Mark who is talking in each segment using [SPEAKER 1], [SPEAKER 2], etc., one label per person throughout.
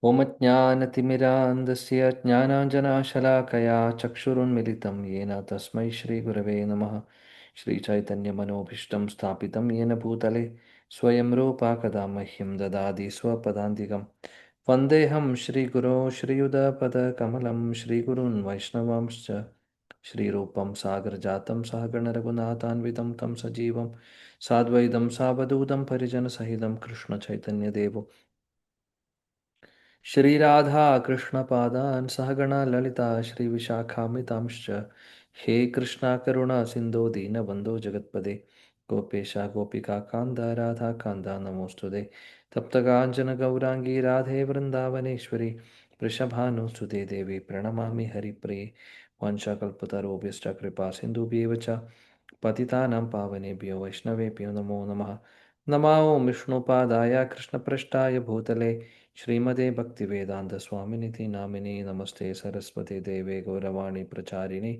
[SPEAKER 1] ओमज्ञानतिमिरान्धस्य ज्ञानाञ्जनशलाकया चक्षुरुन्मिलितं येन तस्मै श्रीगुरवे नमः। श्रीचैतन्यमनोभीष्टं स्थापितं येन भूतले स्वयं रूपा कदा मह्यं ददाति स्वपदान्तिकं। वन्देऽहं श्रीगुरो श्रीयुधपदकमलं श्रीगुरून् वैष्णवांश्च श्रीरूपं सागरजातं सहगणरघुनाथान्वितं तं सजीवं साद्वैतं सावधूतं परिजनसहितं कृष्णचैतन्यदेवो श्रीराधा कृष्णपादान् सहगणा ललिता श्रीविशाखामितांश्च हे कृष्णा करुणा सिन्धो दीनबन्धो जगत्पदे गोपेशा गोपिका कान्त राधा कान्त नमोऽस्तुते तप्तकाञ्चन गौराङ्गी राधे वृन्दावनेश्वरी वृषभानुसुते देवी प्रणमामि हरिप्रिये वंशकल्पतरुभ्यश्च कृपा सिन्धुभ्येव च पतितानां पावनेभ्यो वैष्णवेभ्यो नमो नमः। नमो विष्णुपादाय कृष्णपृष्ठाय भूतले श्रीमते भक्तिवेदान्तस्वामिनिति नामिने नमस्ते सरस्वती देवे गौरवाणी प्रचारिणे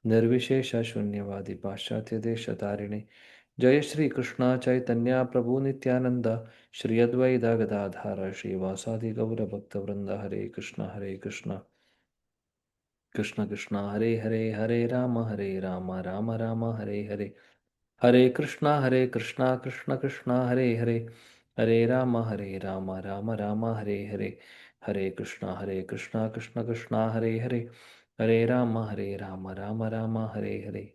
[SPEAKER 1] निर्विशेषशून्यवादी पाश्चात्यदेशतारिणे जय श्री कृष्ण चैतन्य प्रभु नित्यानंद श्री अद्वैत गदाधर श्रीवासादि गौरभक्तवृंद हरे कृष्ण कृष्ण कृष्ण हरे हरे राम राम राम हरे हरे कृष्णा कृष्ण कृष्ण हरे हरे राम राम हरे हरे कृष्णा कृष्ण कृष्ण हरे राम राम हरे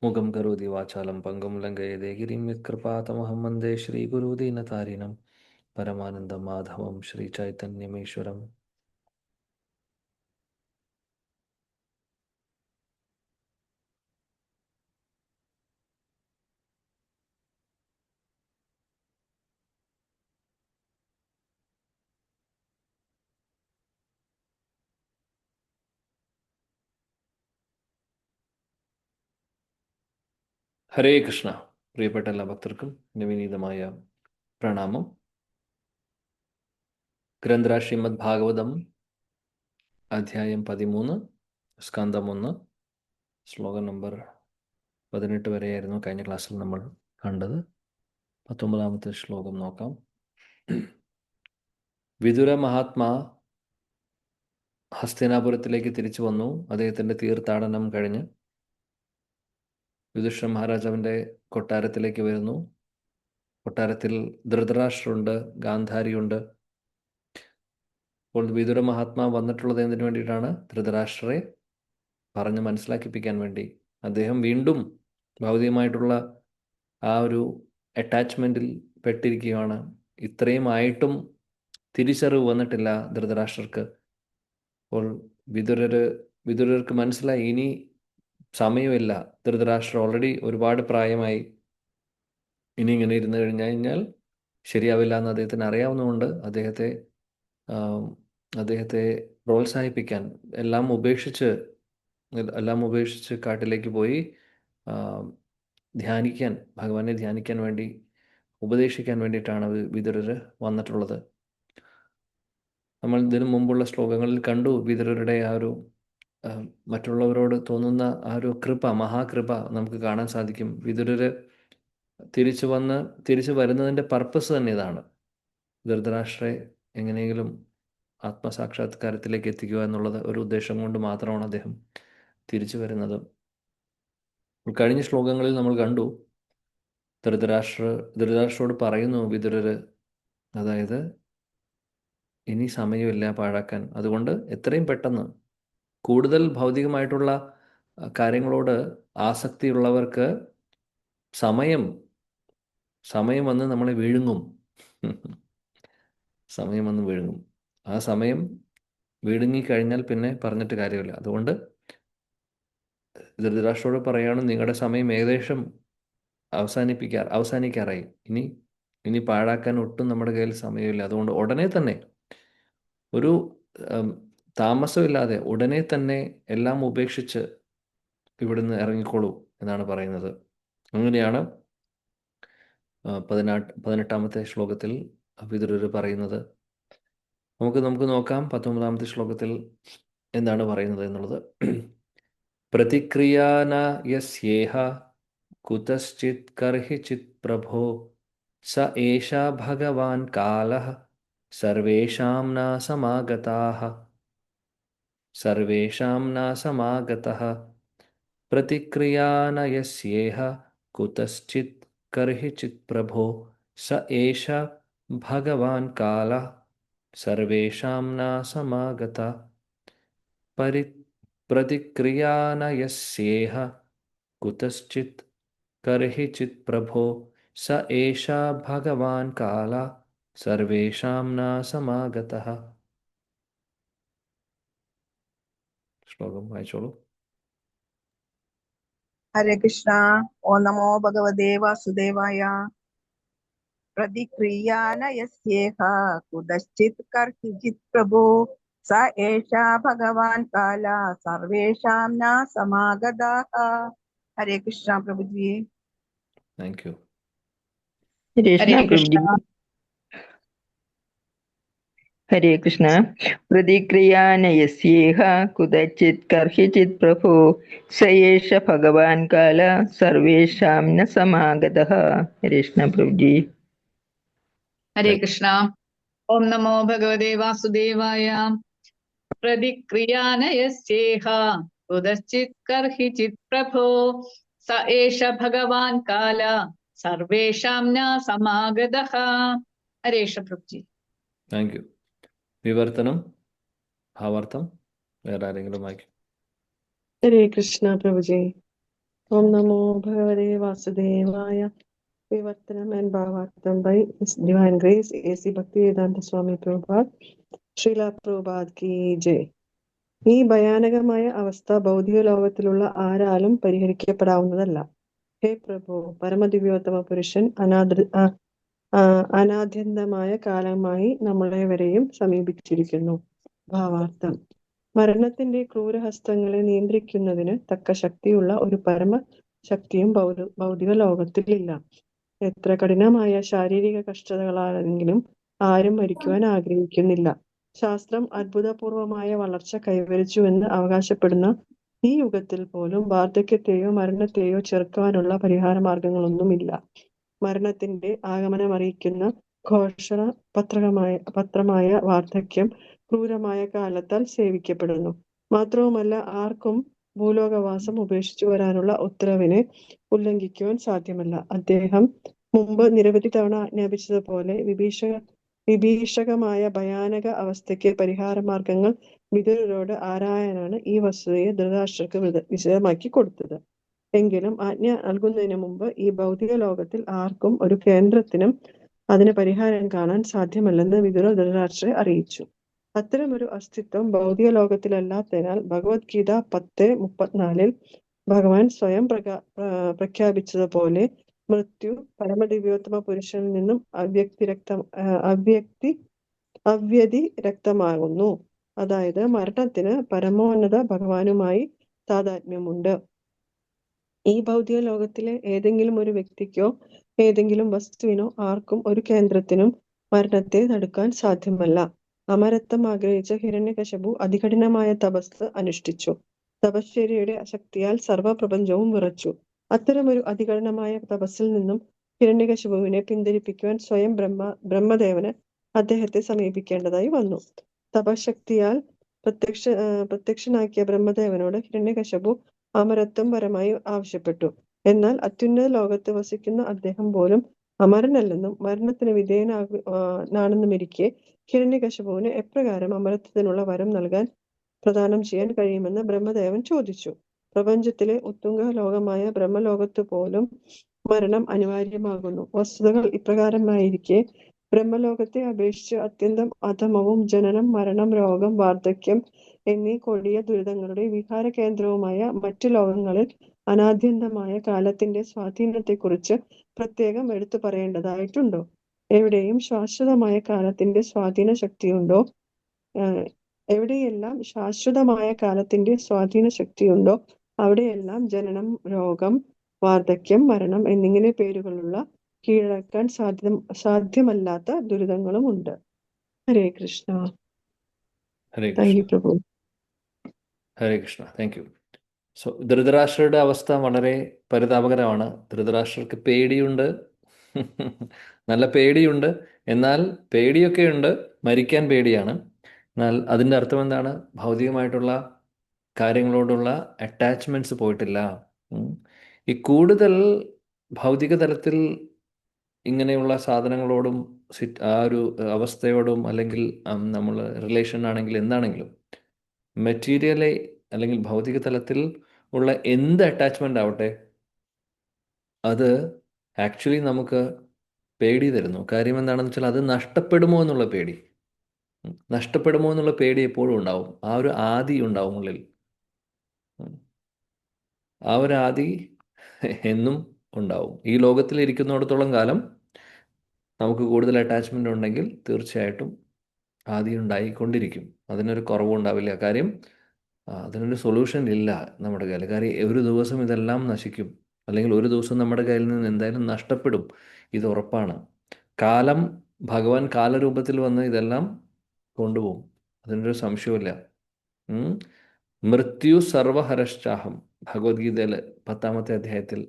[SPEAKER 1] मुगं करोति वाचालं पङ्गुं लङ्घयते गिरिं यत्कृपातमहं वन्दे श्रीगुरुदीनतारिणं परमानन्दमाधवं श्रीचैतन्यमीश्वरम्। ഹരേ കൃഷ്ണ. പ്രിയപ്പെട്ട എല്ലാ ഭക്തർക്കും വിനീതമായ പ്രണാമം. ഗ്രന്ഥ ശ്രീമദ് ഭാഗവതം അധ്യായം 13, സ്കന്ധം 1, ശ്ലോകം നമ്പർ 18 വരെയായിരുന്നു കഴിഞ്ഞ ക്ലാസ്സിൽ നമ്മൾ കണ്ടത്. 19ാമത്തെ ശ്ലോകം നോക്കാം. വിതുര മഹാത്മാ ഹസ്തിനാപുരത്തിലേക്ക് തിരിച്ചു വന്നു. അദ്ദേഹത്തിൻ്റെ തീർത്ഥാടനം കഴിഞ്ഞ് യുധിഷ്ഠിര മഹാരാജാവിൻ്റെ കൊട്ടാരത്തിലേക്ക് വരുന്നു. കൊട്ടാരത്തിൽ ധൃതരാഷ്ട്രമുണ്ട്, ഗാന്ധാരിയുണ്ട്. അപ്പോൾ വിതുര മഹാത്മാ വന്നിട്ടുള്ളത് എന്തിനു വേണ്ടിയിട്ടാണ്? ധൃതരാഷ്ട്രരെ പറഞ്ഞ് മനസ്സിലാക്കിപ്പിക്കാൻ വേണ്ടി. അദ്ദേഹം വീണ്ടും ഭൗതികമായിട്ടുള്ള ആ ഒരു അറ്റാച്ച്മെൻറ്റിൽ പെട്ടിരിക്കുകയാണ്. ഇത്രയും ആയിട്ടും തിരിച്ചറിവ് വന്നിട്ടില്ല ധൃതരാഷ്ട്രർക്ക്. അപ്പോൾ വിതുരർക്ക് മനസ്സിലായി ഇനി സമയമില്ല. ധൃതരാഷ്ട്രം ഓൾറെഡി ഒരുപാട് പ്രായമായി. ഇനി ഇങ്ങനെ ഇരുന്ന് കഴിഞ്ഞാൽ ശരിയാവില്ല എന്ന് അദ്ദേഹത്തിന് അറിയാവുന്നതുകൊണ്ട് അദ്ദേഹത്തെ പ്രോത്സാഹിപ്പിക്കാൻ എല്ലാം ഉപേക്ഷിച്ച് കാട്ടിലേക്ക് പോയി ഭഗവാനെ ധ്യാനിക്കാൻ വേണ്ടി ഉപദേശിക്കാൻ വേണ്ടിയിട്ടാണ് വിതുരർ വന്നിട്ടുള്ളത്. നമ്മൾ ഇതിനു മുമ്പുള്ള ശ്ലോകങ്ങളിൽ കണ്ടു വിതുരരുടെ ആ ഒരു മറ്റുള്ളവരോട് തോന്നുന്ന ആ ഒരു മഹാകൃപ നമുക്ക് കാണാൻ സാധിക്കും. വിതുരർ തിരിച്ചു വരുന്നതിൻ്റെ പർപ്പസ് തന്നെ ഇതാണ്. ധൃതരാഷ്ട്രരെ എങ്ങനെയെങ്കിലും ആത്മസാക്ഷാത്കാരത്തിലേക്ക് എത്തിക്കുക എന്നുള്ളത് ഒരു ഉദ്ദേശം കൊണ്ട് മാത്രമാണ് അദ്ദേഹം തിരിച്ചു വരുന്നത്. കഴിഞ്ഞ ശ്ലോകങ്ങളിൽ നമ്മൾ കണ്ടു ധൃതരാഷ്ട്രോട് പറയുന്നു വിതുരർ, അതായത് ഇനി സമയമില്ല പാഴാക്കാൻ. അതുകൊണ്ട് എത്രയും പെട്ടെന്ന് കൂടുതൽ ഭൗതികമായിട്ടുള്ള കാര്യങ്ങളോട് ആസക്തിയുള്ളവർക്ക് സമയം വന്ന് നമ്മളെ വിഴുങ്ങും. സമയം വന്ന് വിഴുങ്ങും. ആ സമയം വിഴുങ്ങിക്കഴിഞ്ഞാൽ പിന്നെ പറഞ്ഞിട്ട് കാര്യമില്ല. അതുകൊണ്ട് ധൃതരാഷ്ട്രോട് പറയാണ്, നിങ്ങളുടെ സമയം ഏകദേശം അവസാനിക്കാറായി. ഇനി പാഴാക്കാൻ ഒട്ടും നമ്മുടെ കയ്യിൽ സമയമില്ല. അതുകൊണ്ട് ഉടനെ തന്നെ, ഒരു താമസമില്ലാതെ ഉടനെ തന്നെ എല്ലാം ഉപേക്ഷിച്ച് ഇവിടുന്ന് ഇറങ്ങിക്കോളൂ എന്നാണ് പറയുന്നത്. അങ്ങനെയാണ് 18ാമത്തെ ശ്ലോകത്തിൽ വിതുരർ പറയുന്നത്. നമുക്ക് നോക്കാം 19ാമത്തെ ശ്ലോകത്തിൽ എന്താണ് പറയുന്നത് എന്നുള്ളത്. പ്രതിക്രിയാന യസ്യേഹ कुतश्चित् कर्हिचित् प्रभो स एषा भगवान् कालः सर्वेषां नासमागताः सर्वेषां नासमागतः प्रतिक्रिया न यस्येह कुतश्चित् कर्हिचित् प्रभो स एष भगवान् कालः सर्वेषां नासमागतः प्रतिक्रिया न यस्येह कुतश्चित् कर्हिचित् प्रभो स एष भगवान् कालः सर्वेषां नासमागतः. श्लोकं वाയിച്ചോളൂ.
[SPEAKER 2] हरे कृष्णा. ओम नमो भगवते वासुदेवाय. प्रतिक्रिया न यस्येह कुतश्चित् कर्हिचित् प्रभो स एषा भगवान् काला सर्वेषां न समागताः. हरे कृष्णा प्रभु जी.
[SPEAKER 1] Thank you.
[SPEAKER 3] कृष्ण प्रभु जी. हरे कृष्ण. प्रतिक्रिया न यस्येह कुतचित् कर्हिचित् प्रभो स एष भगवान् काल सर्वेषां न समागतः. हरे कृष्ण प्रभु जी.
[SPEAKER 4] हरे कृष्णा. ओम नमो भगवते वासुदेवाय. प्रतिक्रिया न यस्येह कुतश्चित् कर्हिचित् प्रभो स एष भगवान् काल सर्वेषां न समागतः. हरे कृष्ण प्रभु जी.
[SPEAKER 1] Thank you. വിവർത്തനം ഭാവാർത്ഥം വേറെ ആരെങ്കിലും വായിക്കും?
[SPEAKER 5] हरे कृष्णा प्रभु जी. ओम नमो भगवते वासुदेवाय. Vivartanam and Bhavatam by His Divine Grace A.C. Bhaktivedanta Swami Prabhupada. Srila Prabhupada ki jai. ഈ ഭയാനകമായ അവസ്ഥ ഭൗതിക ലോകത്തിലുള്ള ആരാലും പരിഹരിക്കപ്പെടാവുന്നതല്ല. ഹേ പ്രഭു, പരമദിവ്യോത്തമ പുരുഷൻ അനാദ്യന്തമായ കാലമായി നമ്മളെവരെയും സമീപിച്ചിരിക്കുന്നു. ഭാവാർത്ഥം: മരണത്തിന്റെ ക്രൂരഹസ്തങ്ങളെ നിയന്ത്രിക്കുന്നതിന് തക്ക ശക്തിയുള്ള ഒരു പരമശക്തിയും ഭൗതിക ലോകത്തിലില്ല. എത്ര കഠിനമായ ശാരീരിക കഷ്ടതകളാണെങ്കിലും ആരും മരിക്കുവാൻ ആഗ്രഹിക്കുന്നില്ല. ശാസ്ത്രം അത്ഭുതപൂർവമായ വളർച്ച കൈവരിച്ചുവെന്ന് അവകാശപ്പെടുന്ന ഈ യുഗത്തിൽ പോലും വാർദ്ധക്യത്തെയോ മരണത്തെയോ ചെറുക്കുവാനുള്ള പരിഹാര മാർഗങ്ങളൊന്നുമില്ല. മരണത്തിന്റെ ആഗമനമറിയിക്കുന്ന ഘോഷണ പത്രമായ വാർദ്ധക്യം ക്രൂരമായ കാലത്താൽ സേവിക്കപ്പെടുന്നു. മാത്രവുമല്ല, ആർക്കും ഭൂലോകവാസം ഉപേക്ഷിച്ചു വരാനുള്ള ഉത്തരവിനെ ഉല്ലംഘിക്കുവാൻ സാധ്യമല്ല. അദ്ദേഹം മുമ്പ് നിരവധി തവണ ആജ്ഞാപിച്ചതുപോലെ വിഭീഷകമായ ഭയാനക അവസ്ഥയ്ക്ക് പരിഹാരമാർഗങ്ങൾ വിതുരരോട് ആരായാനാണ് ഈ വസ്തുതയെ ധൃതരാഷ്ട്രർക്ക് വിശദമാക്കി കൊടുത്തത്. എങ്കിലും ആജ്ഞ നൽകുന്നതിന് മുമ്പ് ഈ ഭൗതിക ലോകത്തിൽ ആർക്കും ഒരു കേന്ദ്രത്തിനും അതിന് പരിഹാരം കാണാൻ സാധ്യമല്ലെന്ന് വിതുരർ ധൃതരാഷ്ട്രരെ അറിയിച്ചു. അത്തരമൊരു അസ്തിത്വം ഭൗതിക ലോകത്തിലല്ലാത്തതിനാൽ ഭഗവത്ഗീത 10:34 ഭഗവാൻ സ്വയം പ്രഖ്യാപിച്ചതുപോലെ മൃത്യു പരമദിവ്യോത്തമ പുരുഷനിൽ നിന്നും അവ്യതിരക്തമാകുന്നു. അതായത് മരണത്തിന് പരമോന്നത ഭഗവാനുമായി താദാത്മ്യമുണ്ട്. ഈ ഭൗതിക ലോകത്തിലെ ഏതെങ്കിലും ഒരു വ്യക്തിക്കോ ഏതെങ്കിലും വസ്തുവിനോ ആർക്കും ഒരു കേന്ദ്രത്തിനും മരണത്തെ തടുക്കാൻ സാധ്യമല്ല. അമരത്വം ആഗ്രഹിച്ച ഹിരണ്യകശിപു അതികഠിനമായ തപസ് അനുഷ്ഠിച്ചു. തപശ്ചര്യയുടെ ശക്തിയാൽ സർവ്വപ്രപഞ്ചവും വിറച്ചു. അത്തരമൊരു അതികഠിനമായ തപസ്സിൽ നിന്നും ഹിരണ്യകശിപുവിനെ പിന്തിരിപ്പിക്കുവാൻ സ്വയം ബ്രഹ്മദേവന് അദ്ദേഹത്തെ സമീപിക്കേണ്ടതായി വന്നു. തപശക്തിയാൽ പ്രത്യക്ഷനാക്കിയ ബ്രഹ്മദേവനോട് ഹിരണ്യകശിപു അമരത്വം പരമായി ആവശ്യപ്പെട്ടു. എന്നാൽ അത്യുന്നത ലോകത്ത് വസിക്കുന്ന അദ്ദേഹം പോലും അമരനല്ലെന്നും മരണത്തിന് വിധേയനാണെന്നുമിരിക്കെ ഹിരണ്യകശിപുവിന് എപ്രകാരം അമരത്വത്തിനുള്ള വരം പ്രദാനം ചെയ്യാൻ കഴിയുമെന്ന് ബ്രഹ്മദേവൻ ചോദിച്ചു. പ്രപഞ്ചത്തിലെ ഉത്തുംഗ ലോകമായ ബ്രഹ്മലോകത്ത് പോലും മരണം അനിവാര്യമാകുന്നു. വസ്തുതകൾ ഇപ്രകാരമായിരിക്കെ ബ്രഹ്മലോകത്തെ അപേക്ഷിച്ച് അത്യന്തം അധമവും ജനനം, മരണം, രോഗം, വാർദ്ധക്യം എന്നീ കൊടിയ ദുരിതങ്ങളുടെ വിഹാര കേന്ദ്രവുമായ മറ്റു ലോകങ്ങളിൽ അനാദ്യന്തമായ കാലത്തിന്റെ സ്വാധീനത്തെക്കുറിച്ച് പ്രത്യേകം എടുത്തു പറയേണ്ടതായിട്ടുണ്ടോ? എവിടെയും ശാശ്വതമായ കാലത്തിന്റെ സ്വാധീന ശക്തിയുണ്ടോ? എവിടെയെല്ലാം ശാശ്വതമായ കാലത്തിന്റെ സ്വാധീന ശക്തിയുണ്ടോ അവിടെയെല്ലാം ജനനം, രോഗം, വാർദ്ധക്യം, മരണം എന്നിങ്ങനെ പേരുകളുള്ള കീഴടക്കാൻ സാധ്യമല്ലാത്ത ദുരിതങ്ങളും ഉണ്ട്. ഹരേ കൃഷ്ണ.
[SPEAKER 1] Hare
[SPEAKER 5] thank you
[SPEAKER 1] Krishna.
[SPEAKER 5] പ്രഭു.
[SPEAKER 1] ഹരേ കൃഷ്ണ. Thank you. ധൃതരാഷ്ട്രയുടെ അവസ്ഥ വളരെ പരിതാപകരമാണ്. ധൃതരാഷ്ട്രർക്ക് പേടിയുണ്ട്, നല്ല പേടിയുണ്ട്. എന്നാൽ പേടിയൊക്കെ ഉണ്ട്, മരിക്കാൻ പേടിയാണ്. എന്നാൽ അതിൻ്റെ അർത്ഥം എന്താണ്? ഭൗതികമായിട്ടുള്ള കാര്യങ്ങളോടുള്ള അറ്റാച്ച്മെൻറ്റ്സ് പോയിട്ടില്ല. ഉം. ഈ കൂടുതൽ ഭൗതിക തലത്തിൽ ഇങ്ങനെയുള്ള സാധനങ്ങളോടും ആ ഒരു അവസ്ഥയോടും, അല്ലെങ്കിൽ നമ്മൾ റിലേഷൻ ആണെങ്കിൽ എന്താണെങ്കിലും മെറ്റീരിയലി അല്ലെങ്കിൽ ഭൗതിക തലത്തിൽ ഉള്ള എന്ത് അറ്റാച്ച്മെൻ്റ് ആവട്ടെ, അത് ആക്ച്വലി നമുക്ക് പേടി തരുന്നു. കാര്യം എന്താണെന്ന് വെച്ചാൽ അത് നഷ്ടപ്പെടുമോ എന്നുള്ള പേടി. നഷ്ടപ്പെടുമോ എന്നുള്ള പേടി എപ്പോഴും ഉണ്ടാവും. ആ ഒരു ആദി ഉണ്ടാവും ഉള്ളിൽ. ആ ഒരു ആദി എന്നും ഉണ്ടാവും. ഈ ലോകത്തിൽ ഇരിക്കുന്നിടത്തോളം കാലം നമുക്ക് കൂടുതൽ അറ്റാച്ച്മെൻ്റ് ഉണ്ടെങ്കിൽ തീർച്ചയായിട്ടും ആദി ഉണ്ടായിക്കൊണ്ടിരിക്കും. അതിനൊരു കുറവും ഉണ്ടാവില്ല. കാര്യം അതിനൊരു സൊല്യൂഷൻ ഇല്ല നമ്മുടെ കയ്യിൽ. കാര്യം ഒരു ദിവസം ഇതെല്ലാം നശിക്കും, അല്ലെങ്കിൽ ഒരു ദിവസം നമ്മുടെ കയ്യിൽ നിന്ന് എന്തായാലും നഷ്ടപ്പെടും. ഇത് ഉറപ്പാണ്. കാലം, ഭഗവാൻ കാലരൂപത്തിൽ വന്ന് ഇതെല്ലാം കൊണ്ടുപോകും. അതിനൊരു സംശയമില്ല. മൃത്യു സർവഹരശ്ചാഹം ഭഗവത്ഗീതയിൽ 10ാമത്തെ അധ്യായത്തിൽ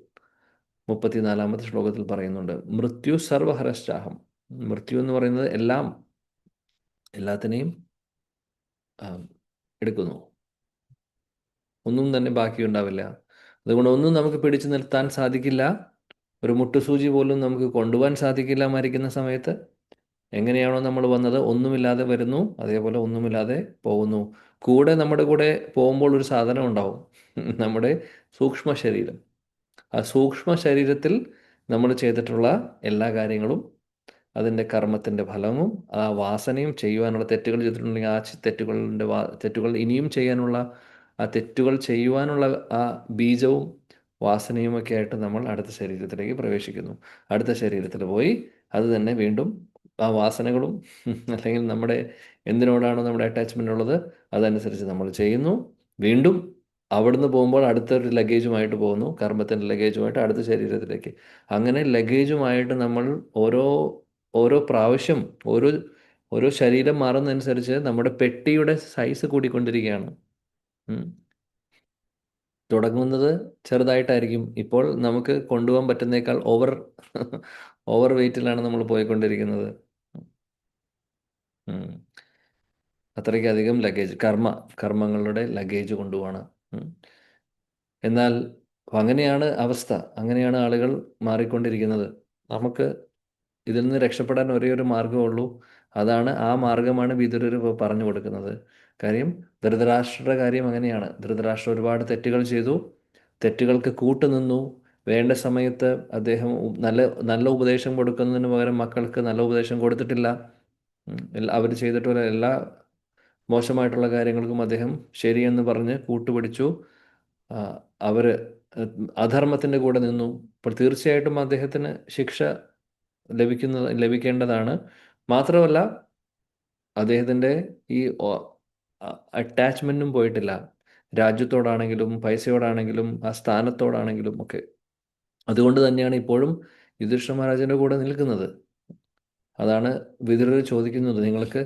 [SPEAKER 1] 34ാമത്തെ ശ്ലോകത്തിൽ പറയുന്നുണ്ട്. മൃത്യു സർവഹരശ്ചാഹം. മൃത്യു എന്ന് പറയുന്നത് എല്ലാത്തിനെയും എടുക്കുന്നു. ഒന്നും തന്നെ ബാക്കിയുണ്ടാവില്ല. അതുകൊണ്ട് ഒന്നും നമുക്ക് പിടിച്ചു നിർത്താൻ സാധിക്കില്ല. ഒരു മുട്ടുസൂചി പോലും നമുക്ക് കൊണ്ടുപോകാൻ സാധിക്കില്ല മരിക്കുന്ന സമയത്ത്. എങ്ങനെയാണോ നമ്മൾ വന്നത്, ഒന്നുമില്ലാതെ വരുന്നു, അതേപോലെ ഒന്നുമില്ലാതെ പോകുന്നു. നമ്മുടെ കൂടെ പോകുമ്പോൾ ഒരു സാധനം ഉണ്ടാവും, നമ്മുടെ സൂക്ഷ്മ ശരീരം. ആ സൂക്ഷ്മ ശരീരത്തിൽ നമ്മൾ ചെയ്തിട്ടുള്ള എല്ലാ കാര്യങ്ങളും, അതിൻ്റെ കർമ്മത്തിൻ്റെ ഫലവും ആ വാസനയും, ചെയ്യുവാനുള്ള തെറ്റുകൾ ചെയ്തിട്ടുണ്ടെങ്കിൽ ആ തെറ്റുകൾ ഇനിയും ചെയ്യാനുള്ള, ആ തെറ്റുകൾ ചെയ്യുവാനുള്ള ആ ബീജവും വാസനയുമൊക്കെ ആയിട്ട് നമ്മൾ അടുത്ത ശരീരത്തിലേക്ക് പ്രവേശിക്കുന്നു. അടുത്ത ശരീരത്തിൽ പോയി അത് തന്നെ വീണ്ടും ആ വാസനകളും അല്ലെങ്കിൽ നമ്മുടെ എന്തിനോടാണോ നമ്മുടെ അറ്റാച്ച്മെൻ്റ് ഉള്ളത് അതനുസരിച്ച് നമ്മൾ ചെയ്യുന്നു. വീണ്ടും അവിടുന്ന് പോകുമ്പോൾ അടുത്തൊരു ലഗേജുമായിട്ട് പോകുന്നു, കർമ്മത്തിൻ്റെ ലഗേജുമായിട്ട് അടുത്ത ശരീരത്തിലേക്ക്. അങ്ങനെ ലഗേജുമായിട്ട് നമ്മൾ ഓരോ പ്രാവശ്യം ഓരോ ശരീരം മാറുന്നതനുസരിച്ച് നമ്മുടെ പെട്ടിയുടെ സൈസ് കൂടിക്കൊണ്ടിരിക്കുകയാണ്. തുടങ്ങുന്നത് ചെറുതായിട്ടായിരിക്കും. ഇപ്പോൾ നമുക്ക് കൊണ്ടുപോകാൻ പറ്റുന്നേക്കാൾ ഓവർ വെയ്റ്റിലാണ് നമ്മൾ പോയിക്കൊണ്ടിരിക്കുന്നത്. അത്രയ്ക്കധികം ലഗേജ്, കർമ്മങ്ങളുടെ ലഗേജ് കൊണ്ടുപോവാണ്. എന്നാൽ അങ്ങനെയാണ് അവസ്ഥ, അങ്ങനെയാണ് ആളുകൾ മാറിക്കൊണ്ടിരിക്കുന്നത്. നമുക്ക് ഇതിൽ നിന്ന് രക്ഷപ്പെടാൻ ഒരേ ഒരു മാർഗ്ഗമുള്ളൂ. ആ മാർഗമാണ് വിതുരർ പറഞ്ഞു കൊടുക്കുന്നത്. കാര്യം ധൃതരാഷ്ട്രയുടെ കാര്യം അങ്ങനെയാണ്. ധൃതരാഷ്ട്രം ഒരുപാട് തെറ്റുകൾ ചെയ്തു, തെറ്റുകൾക്ക് കൂട്ടുനിന്നു. വേണ്ട സമയത്ത് അദ്ദേഹം നല്ല ഉപദേശം കൊടുക്കുന്നതിന് പകരം മക്കൾക്ക് നല്ല ഉപദേശം കൊടുത്തിട്ടില്ല. അവർ ചെയ്തിട്ടുള്ള എല്ലാ മോശമായിട്ടുള്ള കാര്യങ്ങൾക്കും അദ്ദേഹം ശരിയെന്ന് പറഞ്ഞ് കൂട്ടുപിടിച്ചു. അവർ അധർമ്മത്തിൻ്റെ കൂടെ നിന്നു. അപ്പോൾ തീർച്ചയായിട്ടും അദ്ദേഹത്തിന് ശിക്ഷ ലഭിക്കേണ്ടതാണ്. മാത്രമല്ല അദ്ദേഹത്തിൻ്റെ ഈ അറ്റാച്ച്മെൻറ്റും പോയിട്ടില്ല. രാജ്യത്തോടാണെങ്കിലും പൈസയോടാണെങ്കിലും ആ സ്ഥാനത്തോടാണെങ്കിലും ഒക്കെ. അതുകൊണ്ട് തന്നെയാണ് ഇപ്പോഴും യുധിഷ്ഠിര മഹാരാജൻ്റെ കൂടെ നിൽക്കുന്നത്. അതാണ് വിതുരർ ചോദിക്കുന്നത്, നിങ്ങൾക്ക്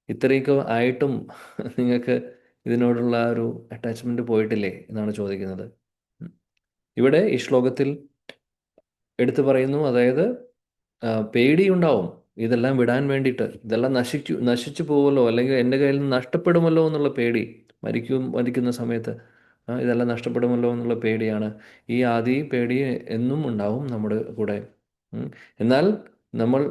[SPEAKER 1] ഇത്രയൊക്കെ ആയിട്ടും നിങ്ങൾക്ക് ഇതിനോടുള്ള ഒരു അറ്റാച്ച്മെൻറ്റ് പോയിട്ടില്ലേ എന്നാണ് ചോദിക്കുന്നത്. ഇവിടെ ഈ ശ്ലോകത്തിൽ എടുത്തു പറയുന്നു, അതായത് പേടിയുണ്ടാവും ഇതെല്ലാം വിടാൻ വേണ്ടിയിട്ട്. ഇതെല്ലാം നശിച്ചു പോവുമല്ലോ, അല്ലെങ്കിൽ എൻ്റെ കയ്യിൽ നിന്ന് നഷ്ടപ്പെടുമല്ലോ എന്നുള്ള പേടി. മരിക്കുന്ന സമയത്ത് ഇതെല്ലാം നഷ്ടപ്പെടുമല്ലോ എന്നുള്ള പേടിയാണ്. ഈ ആദി പേടി എന്നും ഉണ്ടാവും നമ്മുടെ കൂടെ. എന്നാൽ നമ്മൾ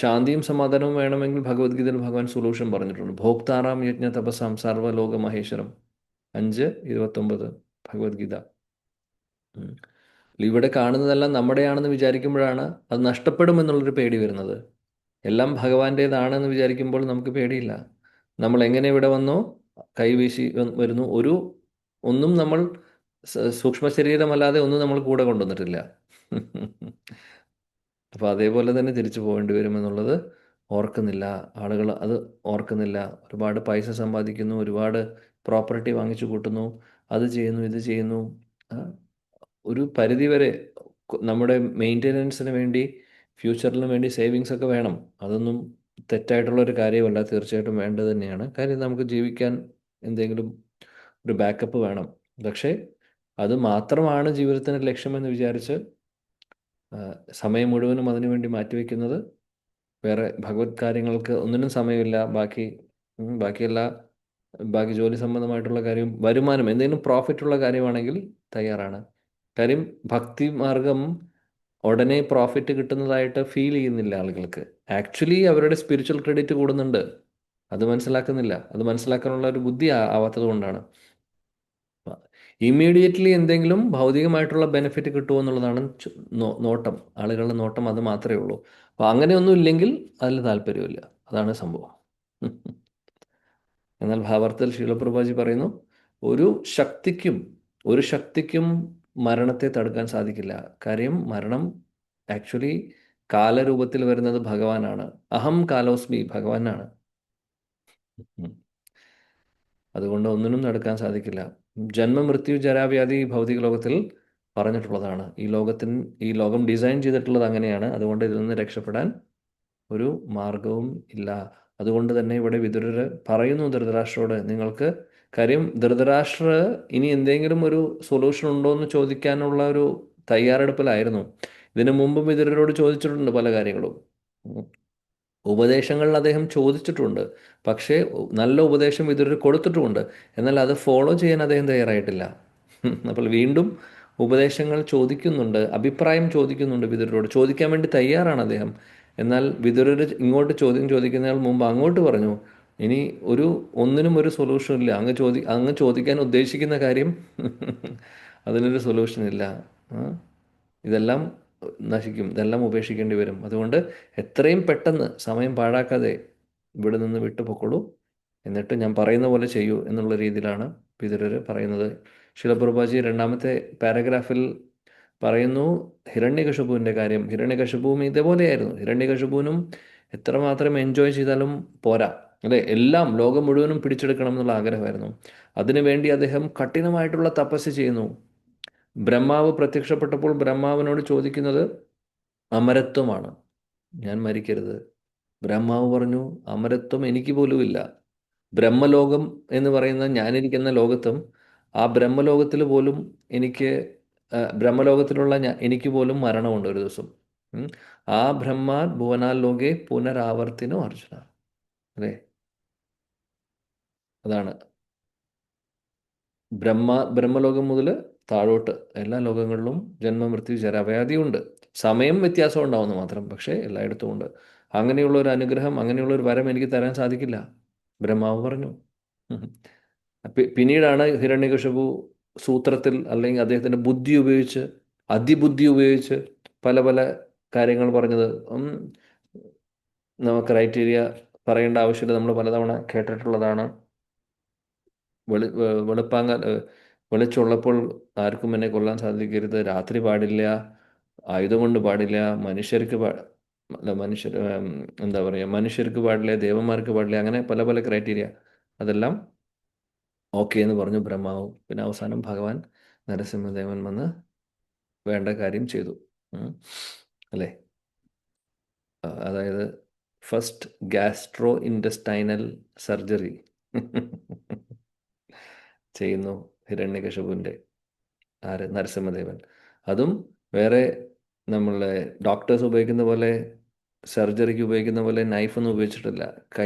[SPEAKER 1] ശാന്തിയും സമാധാനവും വേണമെങ്കിൽ ഭഗവത്ഗീതയിൽ ഭഗവാൻ സൊല്യൂഷൻ പറഞ്ഞിട്ടുണ്ട്. ഭോക്താറാം യജ്ഞ തപസാം സർവ്വലോക മഹേശ്വരം 5:29 ഭഗവത്ഗീത. ഇവിടെ കാണുന്നതെല്ലാം നമ്മുടെയാണെന്ന് വിചാരിക്കുമ്പോഴാണ് അത് നഷ്ടപ്പെടുമെന്നുള്ളൊരു പേടി വരുന്നത്. എല്ലാം ഭഗവാന്റേതാണെന്ന് വിചാരിക്കുമ്പോൾ നമുക്ക് പേടിയില്ല. നമ്മൾ എങ്ങനെ ഇവിടെ വന്നോ കൈവീശി വരുന്നു. ഒന്നും നമ്മൾ സൂക്ഷ്മ ശരീരമല്ലാതെ ഒന്നും നമ്മൾ കൂടെ കൊണ്ടുവന്നിട്ടില്ല. അപ്പോൾ അതേപോലെ തന്നെ തിരിച്ചു പോകേണ്ടി വരുമെന്നുള്ളത് ഓർക്കുന്നില്ല ആളുകൾ. അത് ഓർക്കുന്നില്ല. ഒരുപാട് പൈസ സമ്പാദിക്കുന്നു, ഒരുപാട് പ്രോപ്പർട്ടി വാങ്ങിച്ചു കൂട്ടുന്നു, അത് ചെയ്യുന്നു, ഇത് ചെയ്യുന്നു. ഒരു പരിധിവരെ നമ്മുടെ മെയിൻ്റെനൻസിന് വേണ്ടി, ഫ്യൂച്ചറിന് വേണ്ടി സേവിങ്സ് ഒക്കെ വേണം. അതൊന്നും തെറ്റായിട്ടുള്ളൊരു കാര്യമല്ല, തീർച്ചയായിട്ടും വേണ്ടത് തന്നെയാണ്. കാര്യം നമുക്ക് ജീവിക്കാൻ എന്തെങ്കിലും ഒരു ബാക്കപ്പ് വേണം. പക്ഷേ അത് മാത്രമാണ് ജീവിതത്തിൻ്റെ ലക്ഷ്യമെന്ന് വിചാരിച്ച് സമയം മുഴുവനും അതിനുവേണ്ടി മാറ്റിവെക്കുന്നത്, വേറെ ഭഗവത് കാര്യങ്ങൾക്ക് ഒന്നിനും സമയമില്ല, ബാക്കി ജോലി സംബന്ധമായിട്ടുള്ള കാര്യം, വരുമാനം, എന്തെങ്കിലും പ്രോഫിറ്റുള്ള കാര്യമാണെങ്കിൽ തയ്യാറാണ്. കാര്യം ഭക്തി മാർഗം ഉടനെ പ്രോഫിറ്റ് കിട്ടുന്നതായിട്ട് ഫീൽ ചെയ്യുന്നില്ല ആളുകൾക്ക്. ആക്ച്വലി അവരുടെ സ്പിരിച്വൽ ക്രെഡിറ്റ് കൂടുന്നുണ്ട്, അത് മനസ്സിലാക്കുന്നില്ല. അത് മനസ്സിലാക്കാനുള്ള ഒരു ബുദ്ധി ആവാത്തത് കൊണ്ടാണ്. ഇമ്മീഡിയറ്റ്ലി എന്തെങ്കിലും ഭൗതികമായിട്ടുള്ള ബെനിഫിറ്റ് കിട്ടുമോ എന്നുള്ളതാണ് നോട്ടം, ആളുകളുടെ നോട്ടം അത് മാത്രമേ ഉള്ളൂ. അപ്പോൾ അങ്ങനെയൊന്നും ഇല്ലെങ്കിൽ അതിൽ താല്പര്യമില്ല, അതാണ് സംഭവം. എന്നാൽ ഭാവാർത്ഥത്തിൽ ശീലപ്രഭാജി പറയുന്നു, ഒരു ശക്തിക്കും മരണത്തെ തടുക്കാൻ സാധിക്കില്ല. കാര്യം മരണം ആക്ച്വലി കാലരൂപത്തിൽ വരുന്നത് ഭഗവാനാണ്. അഹം കാലോസ്മി, ഭഗവാനാണ്. അതുകൊണ്ട് ഒന്നിനും തടുക്കാൻ സാധിക്കില്ല. ജന്മ മൃത്യു ജരാവ്യാധി ഭൗതിക ലോകത്തിൽ പറഞ്ഞിട്ടുള്ളതാണ്. ഈ ലോകം ഡിസൈൻ ചെയ്തിട്ടുള്ളത് അങ്ങനെയാണ്. അതുകൊണ്ട് ഇതിൽ നിന്ന് രക്ഷപ്പെടാൻ ഒരു മാർഗവും ഇല്ല. അതുകൊണ്ട് തന്നെ ഇവിടെ വിദുരർ പറയുന്നു ധൃതരാഷ്ട്രോട്, നിങ്ങൾക്ക് കാര്യം ധൃതരാഷ്ട്ര ഇനി എന്തെങ്കിലും ഒരു സൊല്യൂഷൻ ഉണ്ടോ എന്ന് ചോദിക്കാനുള്ള ഒരു തയ്യാറെടുപ്പിലായിരുന്നു. ഇതിനു മുമ്പ് വിദുരരോട് ചോദിച്ചിട്ടുണ്ട് പല കാര്യങ്ങളും, ഉപദേശങ്ങളിൽ അദ്ദേഹം ചോദിച്ചിട്ടുണ്ട്. പക്ഷേ നല്ല ഉപദേശം വിദുരർ കൊടുത്തിട്ടുമുണ്ട്. എന്നാൽ അത് ഫോളോ ചെയ്യാൻ അദ്ദേഹം തയ്യാറായിട്ടില്ല. അപ്പോൾ വീണ്ടും ഉപദേശങ്ങൾ ചോദിക്കുന്നുണ്ട്, അഭിപ്രായം ചോദിക്കുന്നുണ്ട് വിദുരരോട്. ചോദിക്കാൻ വേണ്ടി തയ്യാറാണ് അദ്ദേഹം. എന്നാൽ വിദുരർ ഇങ്ങോട്ട് ചോദ്യം ചോദിക്കുന്നതിന് മുമ്പ് അങ്ങോട്ട് പറഞ്ഞു, ഇനി ഒന്നിനും ഒരു സൊല്യൂഷൻ ഇല്ല. അങ്ങ് ചോദിക്കാൻ ഉദ്ദേശിക്കുന്ന കാര്യം അതിനൊരു സൊല്യൂഷൻ ഇല്ല. ഇതെല്ലാം നശിക്കും, ഇതെല്ലാം ഉപേക്ഷിക്കേണ്ടി വരും. അതുകൊണ്ട് എത്രയും പെട്ടെന്ന് സമയം പാഴാക്കാതെ ഇവിടെ നിന്ന് വിട്ടുപൊക്കോളൂ, എന്നിട്ട് ഞാൻ പറയുന്ന പോലെ ചെയ്യൂ എന്നുള്ള രീതിയിലാണ് വിദുരർ പറയുന്നത്. ശിലപ്രഭാജി രണ്ടാമത്തെ പാരഗ്രാഫിൽ പറയുന്നു ഹിരണ്യകശിപുവിൻ്റെ കാര്യം. ഹിരണ്യകശിപുവും ഇതേപോലെയായിരുന്നു. ഹിരണ്യകശിപുവിനും എത്രമാത്രം എൻജോയ് ചെയ്താലും പോരാ, അല്ലേ? എല്ലാം ലോകം മുഴുവനും പിടിച്ചെടുക്കണം എന്നുള്ള ആഗ്രഹമായിരുന്നു. അതിനുവേണ്ടി അദ്ദേഹം കഠിനമായിട്ടുള്ള തപസ് ചെയ്യുന്നു. ബ്രഹ്മാവ് പ്രത്യക്ഷപ്പെട്ടപ്പോൾ ബ്രഹ്മാവിനോട് ചോദിക്കുന്നത് അമരത്വമാണ്, ഞാൻ മരിക്കരുത്. ബ്രഹ്മാവ് പറഞ്ഞു, അമരത്വം എനിക്ക് പോലും ഇല്ല. ബ്രഹ്മലോകം എന്ന് പറയുന്ന ഞാനിരിക്കുന്ന ലോകത്തും ആ ബ്രഹ്മലോകത്തിൽ പോലും ബ്രഹ്മലോകത്തിലുള്ള എനിക്ക് പോലും മരണമുണ്ട് ഒരു ദിവസം. ആ ബ്രഹ്മാ ഭുവനാൽ ലോകെ പുനരാവർത്തിനോ അർജുന, അല്ലേ? അതാണ് ബ്രഹ്മലോകം മുതൽ താഴോട്ട് എല്ലാ ലോകങ്ങളിലും ജന്മമൃത്യു ജരാവ്യാധിയുണ്ട്. സമയം വ്യത്യാസം ഉണ്ടാവുന്നു മാത്രം, പക്ഷേ എല്ലായിടത്തും ഉണ്ട്. അങ്ങനെയുള്ള ഒരു അനുഗ്രഹം, അങ്ങനെയുള്ള ഒരു വരം എനിക്ക് തരാൻ സാധിക്കില്ല, ബ്രഹ്മാവ് പറഞ്ഞു. പിന്നീടാണ് ഹിരണ്യകശിപു സൂത്രത്തിൽ, അല്ലെങ്കിൽ അദ്ദേഹത്തിൻ്റെ അതിബുദ്ധി ഉപയോഗിച്ച് പല പല കാര്യങ്ങൾ പറഞ്ഞത്. നമുക്ക് ക്രൈറ്റീരിയ പറയേണ്ട ആവശ്യമില്ല, നമ്മൾ പലതവണ കേട്ടിട്ടുള്ളതാണ്. വെളിച്ചുള്ളപ്പോൾ ആർക്കും എന്നെ കൊല്ലാൻ സാധിക്കരുത്, രാത്രി പാടില്ല, ആയുധം കൊണ്ട് പാടില്ല, മനുഷ്യർക്ക് പാടില്ല, ദേവന്മാർക്ക് പാടില്ല, അങ്ങനെ പല പല ക്രൈറ്റീരിയ. അതെല്ലാം ഓക്കെ എന്ന് പറഞ്ഞു ബ്രഹ്മാവ്. പിന്നെ അവസാനം ഭഗവാൻ നരസിംഹദേവൻ വന്ന് വേണ്ട കാര്യം ചെയ്തു, അല്ലേ? അതായത് ഫസ്റ്റ് ഗാസ്ട്രോ ഇൻറ്റസ്റ്റൈനൽ സർജറി ചെയ്യുന്നു ഹിരണ്യകശിപുവിൻ്റെ നരസിംഹദേവൻ. അതും വേറെ നമ്മളെ ഡോക്ടേഴ്സ് ഉപയോഗിക്കുന്ന പോലെ, സർജറിക്ക് ഉപയോഗിക്കുന്ന പോലെ നൈഫൊന്നും ഉപയോഗിച്ചിട്ടില്ല.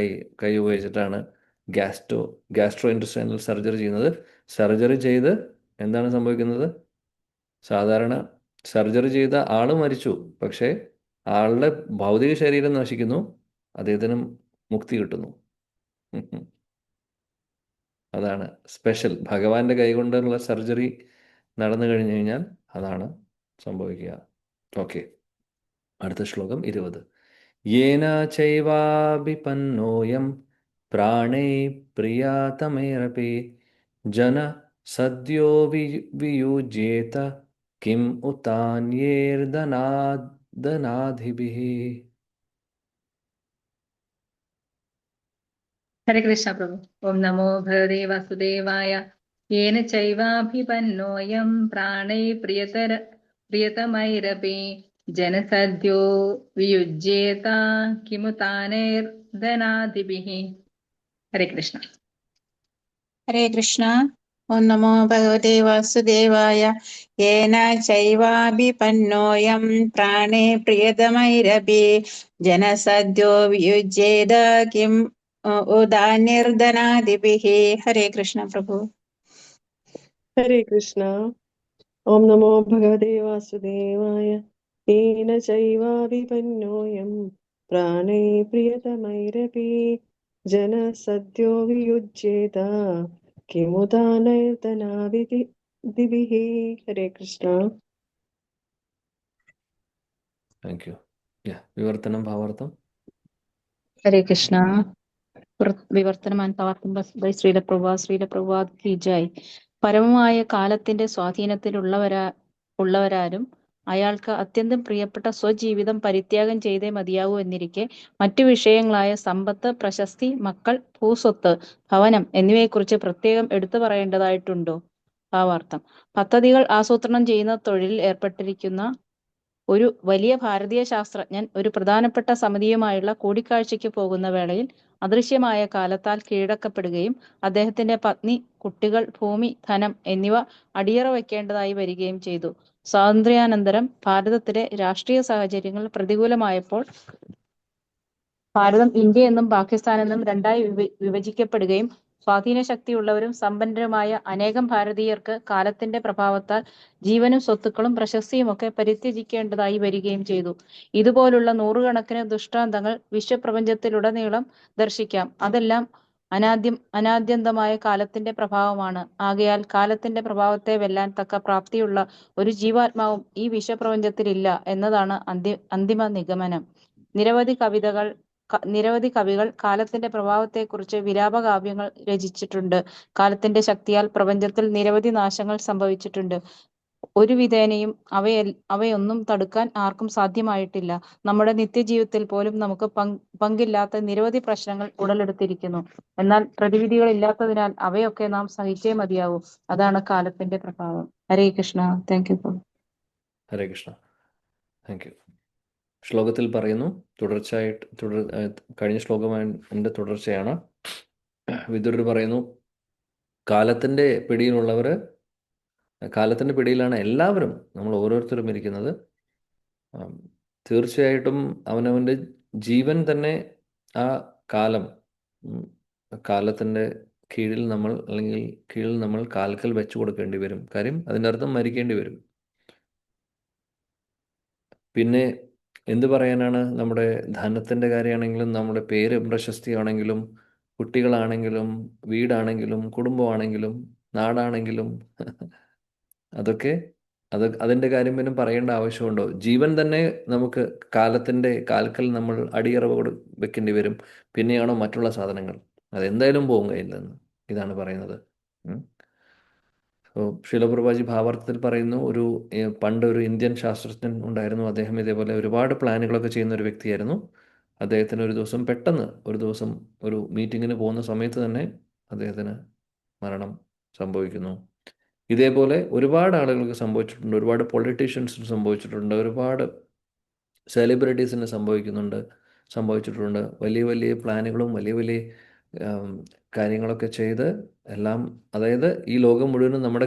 [SPEAKER 1] കൈ ഉപയോഗിച്ചിട്ടാണ് ഗാസ്ട്രോ ഇൻറ്റസ്റ്റൈനൽ സർജറി ചെയ്യുന്നത്. സർജറി ചെയ്ത് എന്താണ് സംഭവിക്കുന്നത്? സാധാരണ സർജറി ചെയ്ത ആൾ മരിച്ചു, പക്ഷേ ആളുടെ ഭൗതിക ശരീരം നശിക്കുന്നു, അദ്ദേഹത്തിന് മുക്തി കിട്ടുന്നു. അതാണ് സ്പെഷ്യൽ. ഭഗവാന്റെ കൈകൊണ്ടുള്ള സർജറി നടന്നു കഴിഞ്ഞു കഴിഞ്ഞാൽ അതാണ് സംഭവിക്കുക. ഓക്കെ, അടുത്ത ശ്ലോകം 20. യേന ചൈവാഭിപന്നോയം പ്രാണൈ പ്രിയാതമേരപി ജന സദ്യോ വിയുജ്യേത കിം ഉതാന്യേർദനാധിഭിഃ.
[SPEAKER 4] ഹരേ കൃഷ്ണ പ്രഭു. ഓം നമോ ഭഗവതേ വാസുദേവായ. യേന ചൈവാഭിപന്നോയം പ്രാണൈ പ്രിയതമൈരപി ജനസദ്യോ വിയുജ്യേത കിമുതാനൈർദനാധിഭിഃ. ഹരേ കൃഷ്ണ.
[SPEAKER 6] ഹരേ കൃഷ്ണ. ഓം നമോ ഭഗവതേ വാസുദേവായ. യേന ചൈവാഭിപന്നോയം പ്രാണേ പ്രിയതമൈരപി ജനസദ്യോ വിയുജ്യേത കിം ഉദാനിർദനാദിഭിः. ഹരേ കൃഷ്ണ പ്രഭു.
[SPEAKER 5] ഹരേ കൃഷ്ണ. ഓം നമോ ഭഗവതേ വാസുദേവായ. येन चैवाभिपन्योऽयं प्राणे प्रियतमैरपि जनः सद्यो वियुज्येत किमुदानैर्दनादिभिः. हरे कृष्ण.
[SPEAKER 1] Thank you. വിവർത്തനം ഭാവാർത്ഥം.
[SPEAKER 4] ഹരേ കൃഷ്ണ. വിവർത്തനം ആൻഡ് ഭാവാർത്ഥം ബൈ ശ്രീല പ്രഭുപാദ് കി ജയ്. പരമമായ കാലത്തിന്റെ സ്വാധീനത്തിലുള്ളവരാരും അയാൾക്ക് അത്യന്തം പ്രിയപ്പെട്ട സ്വജീവിതം പരിത്യാഗം ചെയ്തേ മതിയാവൂ എന്നിരിക്കെ മറ്റു വിഷയങ്ങളായ സമ്പത്ത്, പ്രശസ്തി, മക്കൾ, ഭൂസ്വത്ത്, ഭവനം എന്നിവയെക്കുറിച്ച് പ്രത്യേകം എടുത്തു പറയേണ്ടതായിട്ടുണ്ടോ? ഭാവാർത്ഥം. പദ്ധതികൾ ആസൂത്രണം ചെയ്യുന്ന തൊഴിലിൽ ഏർപ്പെട്ടിരിക്കുന്ന ഒരു വലിയ ഭാരതീയ ശാസ്ത്രജ്ഞൻ ഒരു പ്രധാനപ്പെട്ട സമിതിയുമായുള്ള കൂടിക്കാഴ്ചയ്ക്ക് പോകുന്ന വേളയിൽ അദൃശ്യമായ കാലത്താൽ കീഴടക്കപ്പെടുകയും അദ്ദേഹത്തിന്റെ പത്നി, കുട്ടികൾ, ഭൂമി, ധനം എന്നിവ അടിയറ വയ്ക്കേണ്ടതായി വരികയും ചെയ്തു. സ്വാതന്ത്ര്യാനന്തരം ഭാരതത്തിലെ രാഷ്ട്രീയ സാഹചര്യങ്ങൾ പ്രതികൂലമായപ്പോൾ ഭാരതം ഇന്ത്യ എന്നും പാകിസ്ഥാൻ എന്നും രണ്ടായി വിഭജിക്കപ്പെടുകയും സ്വാധീനശക്തിയുള്ളവരും സമ്പന്നരുമായ അനേകം ഭാരതീയർക്ക് കാലത്തിന്റെ പ്രഭാവത്താൽ ജീവനും സ്വത്തുക്കളും പ്രശസ്തിയുമൊക്കെ പരിത്യജിക്കേണ്ടതായി വരികയും ചെയ്തു. ഇതുപോലുള്ള നൂറുകണക്കിന് ദൃഷ്ടാന്തങ്ങൾ വിശ്വപ്രപഞ്ചത്തിലുടനീളം ദർശിക്കാം. അതെല്ലാം അനാദ്യന്തമായ കാലത്തിന്റെ പ്രഭാവമാണ്. ആകയാൽ കാലത്തിന്റെ പ്രഭാവത്തെ വെല്ലാൻ തക്ക പ്രാപ്തിയുള്ള ഒരു ജീവാത്മാവും ഈ വിശ്വപ്രപഞ്ചത്തിലില്ല എന്നതാണ് അന്തിമ നിഗമനം. നിരവധി കവികൾ കാലത്തിന്റെ പ്രഭാവത്തെക്കുറിച്ച് വിലാപകാവ്യങ്ങൾ രചിച്ചിട്ടുണ്ട്. കാലത്തിന്റെ ശക്തിയാൽ പ്രപഞ്ചത്തിൽ നിരവധി നാശങ്ങൾ സംഭവിച്ചിട്ടുണ്ട്. ഒരു വിധേനയും അവയൊന്നും തടുക്കാൻ ആർക്കും സാധ്യമായിട്ടില്ല. നമ്മുടെ നിത്യജീവിതത്തിൽ പോലും നമുക്ക് പങ്കില്ലാത്ത നിരവധി പ്രശ്നങ്ങൾ ഉടലെടുത്തിരിക്കുന്നു. എന്നാൽ പ്രതിവിധികളില്ലാത്തതിനാൽ അവയൊക്കെ നാം സഹിച്ചേ മതിയാവൂ. അതാണ് കാലത്തിന്റെ പ്രഭാവം. Hare Krishna. Thank you.
[SPEAKER 1] Hare Krishna. Thank you. ശ്ലോകത്തിൽ പറയുന്നു, കഴിഞ്ഞ ശ്ലോകത്തിൻ്റെ തുടർച്ചയാണ്. വിദുരർ പറയുന്നു, കാലത്തിൻ്റെ പിടിയിലാണ് എല്ലാവരും, നമ്മൾ ഓരോരുത്തരും ഇരിക്കുന്നത്. തീർച്ചയായിട്ടും അവനവൻ്റെ ജീവൻ തന്നെ ആ കാലത്തിൻ്റെ കീഴിൽ നമ്മൾ കാൽക്കൽ വെച്ചു കൊടുക്കേണ്ടി വരും. കാര്യം അതിൻ്റെ അർത്ഥം മരിക്കേണ്ടി വരും. പിന്നെ എന്ത് പറയാനാണ്, നമ്മുടെ ധനത്തിൻ്റെ കാര്യമാണെങ്കിലും, നമ്മുടെ പേര് പ്രശസ്തിയാണെങ്കിലും, കുട്ടികളാണെങ്കിലും, വീടാണെങ്കിലും, കുടുംബമാണെങ്കിലും, നാടാണെങ്കിലും, അതിൻ്റെ കാര്യം പിന്നെ പറയേണ്ട ആവശ്യമുണ്ടോ? ജീവൻ തന്നെ നമുക്ക് കാലത്തിൻ്റെ കാൽക്കൽ നമ്മൾ അടിയറവ് വെക്കേണ്ടി വരും. പിന്നെയാണോ മറ്റുള്ള സാധനങ്ങൾ? അതെന്തായാലും പോകും കയ്യിൽ നിന്ന്. ഇതാണ് പറയുന്നത്. ശീലപ്രഭാജി ഭാവാർത്ഥത്തിൽ പറയുന്നു, പണ്ട് ഒരു ഇന്ത്യൻ ശാസ്ത്രജ്ഞൻ ഉണ്ടായിരുന്നു. അദ്ദേഹം ഇതേപോലെ ഒരുപാട് പ്ലാനുകളൊക്കെ ചെയ്യുന്ന ഒരു വ്യക്തിയായിരുന്നു. അദ്ദേഹത്തിന് പെട്ടെന്ന് ഒരു ദിവസം ഒരു മീറ്റിങ്ങിന് പോകുന്ന സമയത്ത് തന്നെ അദ്ദേഹത്തിന് മരണം സംഭവിക്കുന്നു. ഇതേപോലെ ഒരുപാട് ആളുകൾക്ക് സംഭവിച്ചിട്ടുണ്ട്. ഒരുപാട് പൊളിറ്റീഷ്യൻസിന് സംഭവിച്ചിട്ടുണ്ട്. ഒരുപാട് സെലിബ്രിറ്റീസിന് സംഭവിച്ചിട്ടുണ്ട്. വലിയ വലിയ പ്ലാനുകളും വലിയ വലിയ കാര്യങ്ങളൊക്കെ ചെയ്ത് എല്ലാം, അതായത് ഈ ലോകം മുഴുവനും നമ്മുടെ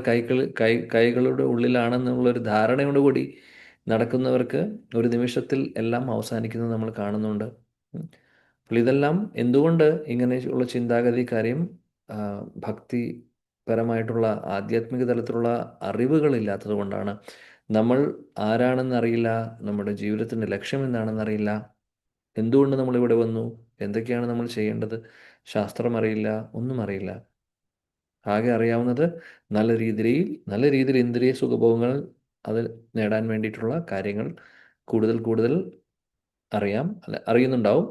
[SPEAKER 1] കൈകളുടെ ഉള്ളിലാണെന്നുള്ളൊരു ധാരണയോടുകൂടി നടക്കുന്നവർക്ക് ഒരു നിമിഷത്തിൽ എല്ലാം അവസാനിക്കുന്നത് നമ്മൾ കാണുന്നുണ്ട്. അപ്പോൾ ഇതെല്ലാം എന്തുകൊണ്ട് ഇങ്ങനെയുള്ള ചിന്താഗതി? കാര്യം ഭക്തിപരമായിട്ടുള്ള ആധ്യാത്മിക തലത്തിലുള്ള അറിവുകളില്ലാത്തത് കൊണ്ടാണ്. നമ്മൾ ആരാണെന്നറിയില്ല, നമ്മുടെ ജീവിതത്തിൻ്റെ ലക്ഷ്യം എന്താണെന്നറിയില്ല, എന്തുകൊണ്ട് നമ്മളിവിടെ വന്നു, എന്തൊക്കെയാണ് നമ്മൾ ചെയ്യേണ്ടത്, ശാസ്ത്രം അറിയില്ല, ഒന്നും അറിയില്ല. ആകെ അറിയാവുന്നത് നല്ല രീതിയിൽ ഇന്ദ്രിയ സുഖഭോഗങ്ങൾ അത് നേടാൻ വേണ്ടിയിട്ടുള്ള കാര്യങ്ങൾ കൂടുതൽ അറിയുന്നുണ്ടാവും.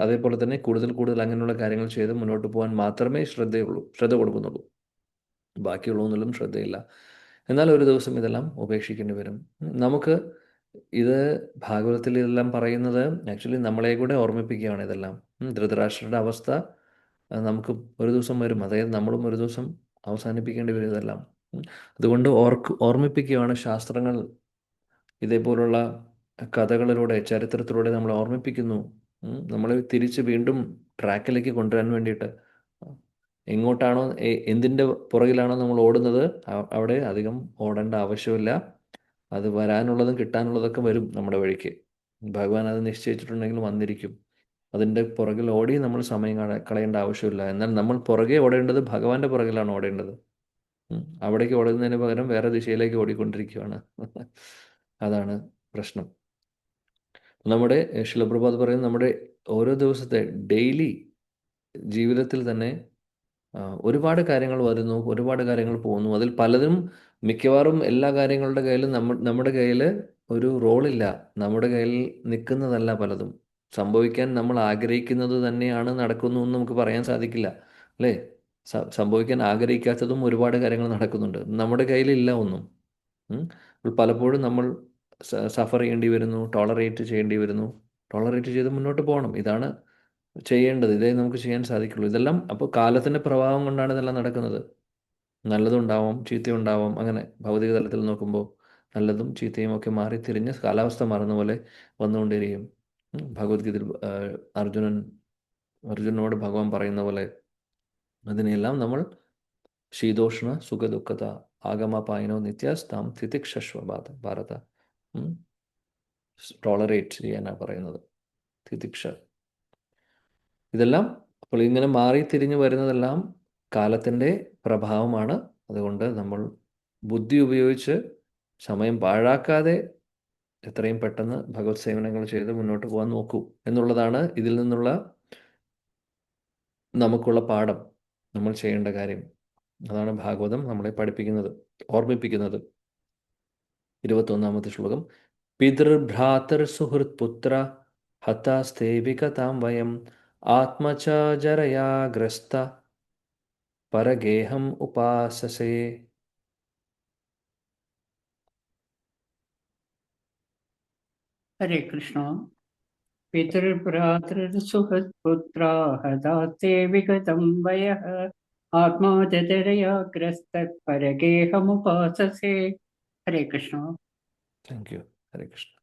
[SPEAKER 1] അതേപോലെ തന്നെ കൂടുതൽ അങ്ങനെയുള്ള കാര്യങ്ങൾ ചെയ്ത് മുന്നോട്ട് പോകാൻ മാത്രമേ ശ്രദ്ധ കൊടുക്കുന്നുള്ളൂ. ബാക്കിയുള്ളതൊന്നും ശ്രദ്ധയില്ല. എന്നാൽ ഒരു ദിവസം ഇതെല്ലാം ഉപേക്ഷിക്കേണ്ടി വരും. നമുക്ക് ഇത് ഭാഗവതത്തിൽ ഇതെല്ലാം പറയുന്നത് ആക്ച്വലി നമ്മളെ കൂടെ ഓർമ്മിപ്പിക്കുകയാണ്. ഇതെല്ലാം ധൃതരാഷ്ട്രരുടെ അവസ്ഥ നമുക്ക് ഒരു ദിവസം വരും. അതായത് നമ്മളും ഒരു ദിവസം അവസാനിപ്പിക്കേണ്ടി വരും ഇതെല്ലാം. അതുകൊണ്ട് ഓർമ്മിപ്പിക്കുകയാണ് ശാസ്ത്രങ്ങൾ ഇതേപോലുള്ള കഥകളിലൂടെ, ചരിത്രത്തിലൂടെ നമ്മളെ ഓർമ്മിപ്പിക്കുന്നു. നമ്മളെ തിരിച്ച് വീണ്ടും ട്രാക്കിലേക്ക് കൊണ്ടുവരാൻ വേണ്ടിയിട്ട്. എങ്ങോട്ടാണോ എന്തിൻ്റെ പുറകിലാണോ നമ്മൾ ഓടുന്നത് അവിടെ അധികം ഓടേണ്ട ആവശ്യമില്ല. അത് വരാനുള്ളതും കിട്ടാനുള്ളതൊക്കെ വരും നമ്മുടെ വഴിക്ക്. ഭഗവാൻ അത് നിശ്ചയിച്ചിട്ടുണ്ടെങ്കിൽ വന്നിരിക്കും. അതിൻ്റെ പുറകിൽ ഓടി നമ്മൾ സമയം കളയേണ്ട ആവശ്യമില്ല. എന്നാൽ നമ്മൾ പുറകെ ഓടേണ്ടത് ഭഗവാന്റെ പുറകിലാണ് ഓടേണ്ടത്. അവിടേക്ക് ഓടുന്നതിന് പകരം വേറെ ദിശയിലേക്ക് ഓടിക്കൊണ്ടിരിക്കുകയാണ്. അതാണ് പ്രശ്നം. നമ്മുടെ ശിലപ്രഭാത് പറയുന്നത് നമ്മുടെ ഓരോ ദിവസത്തെ ഡെയിലി ജീവിതത്തിൽ തന്നെ ഒരുപാട് കാര്യങ്ങൾ വരുന്നു, ഒരുപാട് കാര്യങ്ങൾ പോകുന്നു. അതിൽ പലതും മിക്കവാറും എല്ലാ കാര്യങ്ങളുടെ കയ്യിലും നമ്മുടെ കയ്യിൽ ഒരു റോളില്ല. നമ്മുടെ കയ്യിൽ നിൽക്കുന്നതല്ല പലതും. സംഭവിക്കാൻ നമ്മൾ ആഗ്രഹിക്കുന്നത് തന്നെയാണ് നടക്കുന്നു എന്ന് നമുക്ക് പറയാൻ സാധിക്കില്ല, അല്ലേ? സംഭവിക്കാൻ ആഗ്രഹിക്കാത്തതും ഒരുപാട് കാര്യങ്ങൾ നടക്കുന്നുണ്ട്. നമ്മുടെ കയ്യിലില്ല ഒന്നും. പലപ്പോഴും നമ്മൾ സഫർ ചെയ്യേണ്ടി വരുന്നു, ടോളറേറ്റ് ചെയ്യേണ്ടി വരുന്നു. ടോളറേറ്റ് ചെയ്ത് മുന്നോട്ട് പോകണം. ഇതാണ് ചെയ്യേണ്ടത്. ഇതേ നമുക്ക് ചെയ്യാൻ സാധിക്കുള്ളൂ. ഇതെല്ലാം അപ്പോൾ കാലത്തിൻ്റെ പ്രഭാവം കൊണ്ടാണ് ഇതെല്ലാം നടക്കുന്നത്. നല്ലതുണ്ടാവാം, ചീത്തയുണ്ടാവാം. അങ്ങനെ ഭൗതിക തലത്തിൽ നോക്കുമ്പോൾ നല്ലതും ചീത്തയും ഒക്കെ മാറി തിരിഞ്ഞ് കാലാവസ്ഥ മാറുന്ന പോലെ വന്നുകൊണ്ടിരിക്കും. ഭഗവത്ഗീതയിൽ അർജുനോട് ഭഗവാൻ പറയുന്ന പോലെ അതിനെല്ലാം നമ്മൾ ശീതോഷ്ണ സുഖദുഃഖത ആഗമപായനോ നിത്യസ്താം തിതിക്ഷശ്വ ഭാരത. ടോളറേറ്റ് ചെയ്യാനാണ് പറയുന്നത്, തിതിക്ഷ. ഇതെല്ലാം അപ്പോൾ ഇങ്ങനെ മാറി തിരിഞ്ഞു വരുന്നതെല്ലാം കാലത്തിൻ്റെ പ്രഭാവമാണ്. അതുകൊണ്ട് നമ്മൾ ബുദ്ധി ഉപയോഗിച്ച് സമയം പാഴാക്കാതെ എത്രയും പെട്ടെന്ന് ഭഗവത് സേവനങ്ങൾ ചെയ്ത് മുന്നോട്ട് പോകാൻ നോക്കൂ എന്നുള്ളതാണ് ഇതിൽ നിന്നുള്ള നമുക്കുള്ള പാഠം, നമ്മൾ ചെയ്യേണ്ട കാര്യം. അതാണ് ഭാഗവതം നമ്മളെ പഠിപ്പിക്കുന്നത്, ഓർമ്മിപ്പിക്കുന്നത്. 21-ാമത്തെ ശ്ലോകം. പിതൃഭ്രാതൃ സുഹൃത് പുത്ര ഹതാസ്തേ വികതാം വയം ആത്മചാജരയാ ഗ്രസ്ത പരഗേഹം ഉപാസസേ.
[SPEAKER 7] ഹരേ കൃഷ്ണ. പിതൃഭ്രാതൃസുഹൃത്പുത്രാ ഹതാസ്തേ വിഗതം വയഃ ആത്മാചരയാ ഗ്രസ്തഃ പരഗേഹമുപാസസേ. ഹരേ കൃഷ്ണ.
[SPEAKER 1] Thank you. ഹരേ കൃഷ്ണ.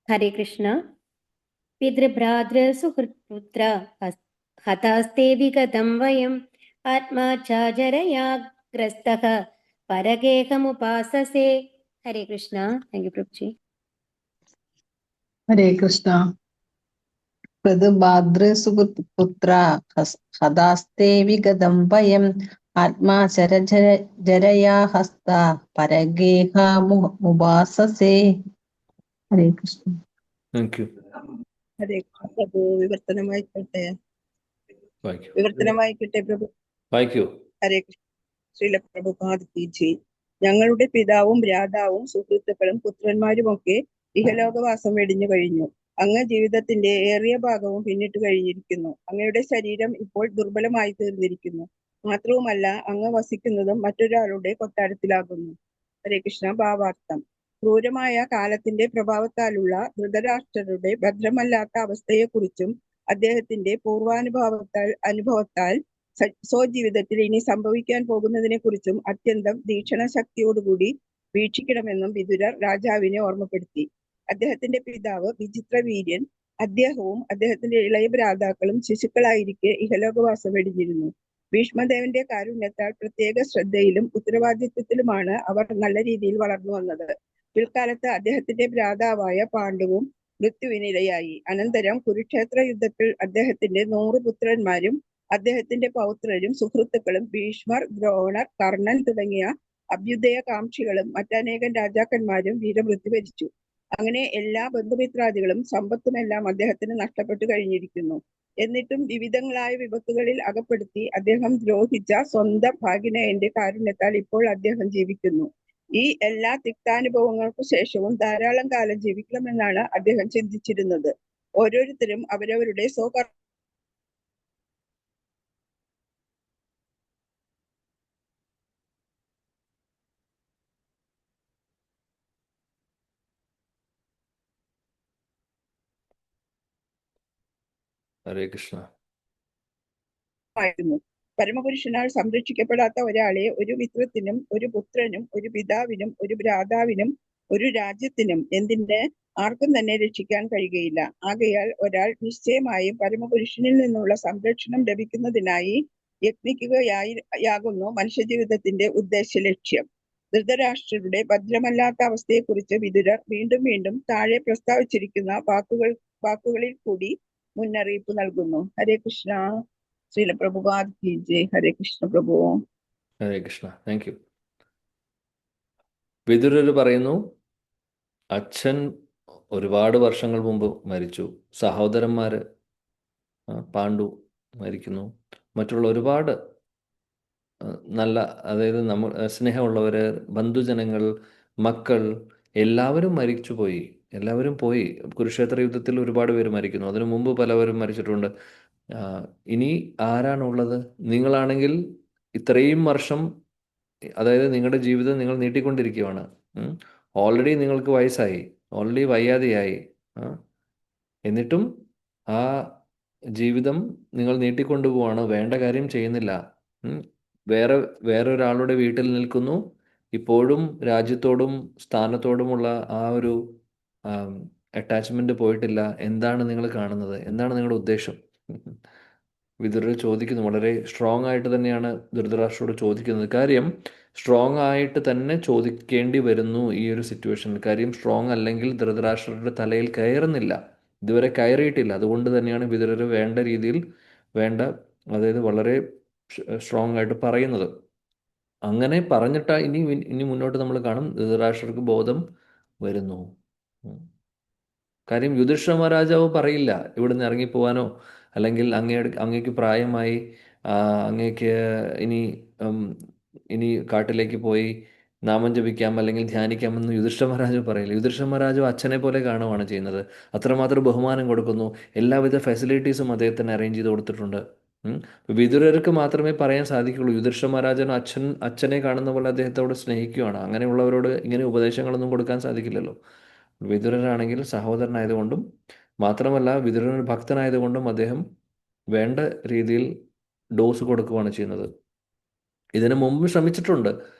[SPEAKER 8] ഹരേ കൃഷ്ണ. പിതൃഭ്രാതൃസുഹൃത്പുത്ര ഹതാസ്തേ വിഗതം വയം ആത്മാചാജരയാ ഗ്രസ്തഃ പരഗേഹമുപാസസേ. ഹരേ കൃഷ്ണ. താങ്ക് യു പ്രഭുജി.
[SPEAKER 6] ഹരേ കൃഷ്ണ. പിതൃഭ്രാതൃസുഹൃത്പുത്ര ഹതാസ്തേ വിഗതം വയം ആത്മാചരജരയാ ഹസ്ത പരഗേഹമുപാസസേ. ഹരേ കൃഷ്ണ.
[SPEAKER 1] Thank you.
[SPEAKER 2] ഹരേ കൃഷ്ണ പ്രഭു. വിവർത്തനമായിക്കോട്ടെ.
[SPEAKER 1] വായിക്കൂ.
[SPEAKER 2] വിവർത്തനമായിക്കട്ടെ പ്രഭു.
[SPEAKER 1] വായിക്കൂ.
[SPEAKER 2] ഹരേ കൃഷ്ണ. ശ്രീല പ്രഭുപാദ് കി ജയ്. ഞങ്ങളുടെ പിതാവും ഭ്രാതാവും സുഹൃത്തുക്കളും പുത്രന്മാരുമൊക്കെ ഇഹലോകവാസം വെടിഞ്ഞു കഴിഞ്ഞു. അങ്ങ് ജീവിതത്തിന്റെ ഏറിയ ഭാഗവും പിന്നിട്ട് കഴിഞ്ഞിരിക്കുന്നു. അങ്ങയുടെ ശരീരം ഇപ്പോൾ ദുർബലമായി തീർന്നിരിക്കുന്നു. മാത്രവുമല്ല, അങ്ങ് വസിക്കുന്നതും മറ്റൊരാളുടെ കൊട്ടാരത്തിലാകുന്നു. ഹരേ കൃഷ്ണ. ഭാവാർത്ഥം. ക്രൂരമായ കാലത്തിന്റെ പ്രഭാവത്താലുള്ള ധൃതരാഷ്ട്രരുടെ ഭദ്രമല്ലാത്ത അവസ്ഥയെക്കുറിച്ചും അദ്ദേഹത്തിന്റെ അനുഭവത്താൽ സ്വജീവിതത്തിൽ ഇനി സംഭവിക്കാൻ പോകുന്നതിനെ കുറിച്ചും അത്യന്തം തീക്ഷണശക്തിയോടുകൂടി വീക്ഷിക്കണമെന്നും വിതുരർ രാജാവിനെ ഓർമ്മപ്പെടുത്തി. അദ്ദേഹത്തിന്റെ പിതാവ് വിചിത്രവീര്യൻ അദ്ദേഹവും അദ്ദേഹത്തിന്റെ ഇളയ ഭ്രാതാക്കളും ശിശുക്കളായിരിക്കെ ഇഹലോകവാസം വെടിഞ്ഞിരുന്നു. ഭീഷ്മദേവന്റെ കാരുണ്യത്താൽ പ്രത്യേക ശ്രദ്ധയിലും ഉത്തരവാദിത്വത്തിലുമാണ് അവർ നല്ല രീതിയിൽ വളർന്നു വന്നത്. പിൽക്കാലത്ത് അദ്ദേഹത്തിന്റെ ഭ്രാതാവായ പാണ്ഡുവും മൃത്യുവിനിരയായി. അനന്തരം കുരുക്ഷേത്ര യുദ്ധത്തിൽ അദ്ദേഹത്തിന്റെ 100 പുത്രന്മാരും അദ്ദേഹത്തിന്റെ പൗത്രരും സുഹൃത്തുക്കളും ഭീഷ്മർ, ദ്രോണർ, കർണൻ തുടങ്ങിയ അഭ്യുദയകാംക്ഷികളും മറ്റനേകം രാജാക്കന്മാരും വീരമൃത്യു വരിച്ചു. അങ്ങനെ എല്ലാ ബന്ധുമിത്രാദികളും സമ്പത്തുമെല്ലാം അദ്ദേഹത്തിന് നഷ്ടപ്പെട്ടു കഴിഞ്ഞിരിക്കുന്നു. എന്നിട്ടും വിവിധങ്ങളായ വിപത്തുകളിൽ അകപ്പെടുത്തി അദ്ദേഹം ദ്രോഹിച്ച സ്വന്തം ഭാഗിനേയന്റെ കാരുണ്യത്താൽ ഇപ്പോൾ അദ്ദേഹം ജീവിക്കുന്നു. ഈ എല്ലാ തിക്താനുഭവങ്ങൾക്കു ശേഷവും ധാരാളം കാലം ജീവിക്കണമെന്നാണ് അദ്ദേഹം ചിന്തിച്ചിരുന്നത്. ഓരോരുത്തരും അവരവരുടെ
[SPEAKER 1] ഹരേ കൃഷ്ണ.
[SPEAKER 2] ആയിരുന്നു. പരമപുരുഷനാൽ സംരക്ഷിക്കപ്പെടാത്ത ഒരാളെ ഒരു മിത്രത്തിനും ഒരു പുത്രനും ഒരു പിതാവിനും ഒരു ഭ്രാതാവിനും ഒരു രാജ്യത്തിനും എന്തിന് ആർക്കും തന്നെ രക്ഷിക്കാൻ കഴിയുകയില്ല. ആകയാൽ ഒരാൾ നിശ്ചയമായും പരമപുരുഷനിൽ നിന്നുള്ള സംരക്ഷണം ലഭിക്കുന്നതിനായി യത്നിക്കുകയാകുന്നു മനുഷ്യജീവിതത്തിന്റെ ഉദ്ദേശ ലക്ഷ്യം. ധൃതരാഷ്ട്രരുടെ ഭദ്രമല്ലാത്ത അവസ്ഥയെക്കുറിച്ച് വിതുരർ വീണ്ടും വീണ്ടും താഴെ പ്രസ്താവിച്ചിരിക്കുന്ന വാക്കുകളിൽ കൂടി മുന്നറിയിപ്പ് നൽകുന്നു. ഹരേ കൃഷ്ണ. ശ്രീല പ്രഭുപാദ് കി ജയ്. ഹരേ കൃഷ്ണ പ്രഭു.
[SPEAKER 1] ഹരേ കൃഷ്ണ. Thank you. വിതുരർ പറയുന്നു, അച്ഛൻ ഒരുപാട് വർഷങ്ങൾ മുമ്പ് മരിച്ചു, സഹോദരന്മാർ പാണ്ഡു മരിക്കുന്നു, മറ്റുള്ള ഒരുപാട് നല്ല, അതായത് സ്നേഹമുള്ളവർ, ബന്ധുജനങ്ങൾ, മക്കൾ എല്ലാവരും മരിച്ചുപോയി, എല്ലാവരും പോയി. കുരുക്ഷേത്ര യുദ്ധത്തിൽ ഒരുപാട് പേര് മരിക്കുന്നു, അതിനു മുമ്പ് പലവരും മരിച്ചിട്ടുണ്ട്. ഇനി ആരാണുള്ളത്? നിങ്ങളാണെങ്കിൽ ഇത്രയും വർഷം, അതായത് നിങ്ങളുടെ ജീവിതം നിങ്ങൾ നീട്ടിക്കൊണ്ടിരിക്കുകയാണ്. ഓൾറെഡി നിങ്ങൾക്ക് വയസ്സായി, ഓൾറെഡി വയ്യാതെയായി, എന്നിട്ടും ആ ജീവിതം നിങ്ങൾ നീട്ടിക്കൊണ്ടുപോവാണ്, വേണ്ട കാര്യം ചെയ്യുന്നില്ല. വേറൊരാളുടെ വീട്ടിൽ നിൽക്കുന്നു, ഇപ്പോഴും രാജ്യത്തോടും സ്ഥാനത്തോടുമുള്ള ആ ഒരു അറ്റാച്ച്മെന്റ് പോയിട്ടില്ല. എന്താണ് നിങ്ങൾ കാണുന്നത്? എന്താണ് നിങ്ങളുടെ ഉദ്ദേശം? വിതുരർ ചോദിക്കുന്നു. വളരെ സ്ട്രോങ് ആയിട്ട് തന്നെയാണ് ധൃതരാഷ്ട്രോട് ചോദിക്കുന്നത്. കാര്യം സ്ട്രോങ് ആയിട്ട് തന്നെ ചോദിക്കേണ്ടി വരുന്നു ഈ ഒരു സിറ്റുവേഷനിൽ. കാര്യം സ്ട്രോങ് അല്ലെങ്കിൽ ധൃതരാഷ്ട്രരുടെ തലയിൽ കയറുന്നില്ല, ഇതുവരെ കയറിയിട്ടില്ല. അതുകൊണ്ട് തന്നെയാണ് വിതുരർ വേണ്ട രീതിയിൽ അതായത് വളരെ സ്ട്രോങ് ആയിട്ട് പറയുന്നത്. അങ്ങനെ പറഞ്ഞിട്ടാ ഇനി മുന്നോട്ട് നമ്മൾ കാണും ധൃതരാഷ്ട്രർക്ക് ബോധം വരുന്നു. കാര്യം യുധിഷ്ഠിര മഹാരാജാവ് പറയില്ല ഇവിടുന്ന് ഇറങ്ങിപ്പോവാനോ, അല്ലെങ്കിൽ അങ്ങേക്ക് പ്രായമായി, അങ്ങേക്ക് ഇനി കാട്ടിലേക്ക് പോയി നാമം ജപിക്കാം അല്ലെങ്കിൽ ധ്യാനിക്കാമെന്ന് യുധിഷ്ഠിര മഹാരാജാവ് പറയില്ല. യുധിഷ്ഠിര മഹാരാജാവ് അച്ഛനെ പോലെ കാണുകയാണ് ചെയ്യുന്നത്. അത്രമാത്രം ബഹുമാനം കൊടുക്കുന്നു, എല്ലാവിധ ഫെസിലിറ്റീസും അദ്ദേഹത്തിന് അറേഞ്ച് ചെയ്ത് കൊടുത്തിട്ടുണ്ട്. വിതുരർക്ക് മാത്രമേ പറയാൻ സാധിക്കുള്ളൂ, യുധിഷ്ഠിര മഹാരാജൻ അച്ഛനെ കാണുന്ന പോലെ അദ്ദേഹത്തോട് സ്നേഹിക്കുകയാണ്. അങ്ങനെയുള്ളവരോട് ഇങ്ങനെ ഉപദേശങ്ങളൊന്നും കൊടുക്കാൻ സാധിക്കില്ലല്ലോ. വിതുരനാണെങ്കിൽ സഹോദരനായതുകൊണ്ടും മാത്രമല്ല വിതുരൻ ഭക്തനായതുകൊണ്ടും അദ്ദേഹം വേണ്ട രീതിയിൽ ഡോസ് കൊടുക്കുകയാണ് ചെയ്യുന്നത്. ഇതിനു മുമ്പ് ശ്രമിച്ചിട്ടുണ്ട്,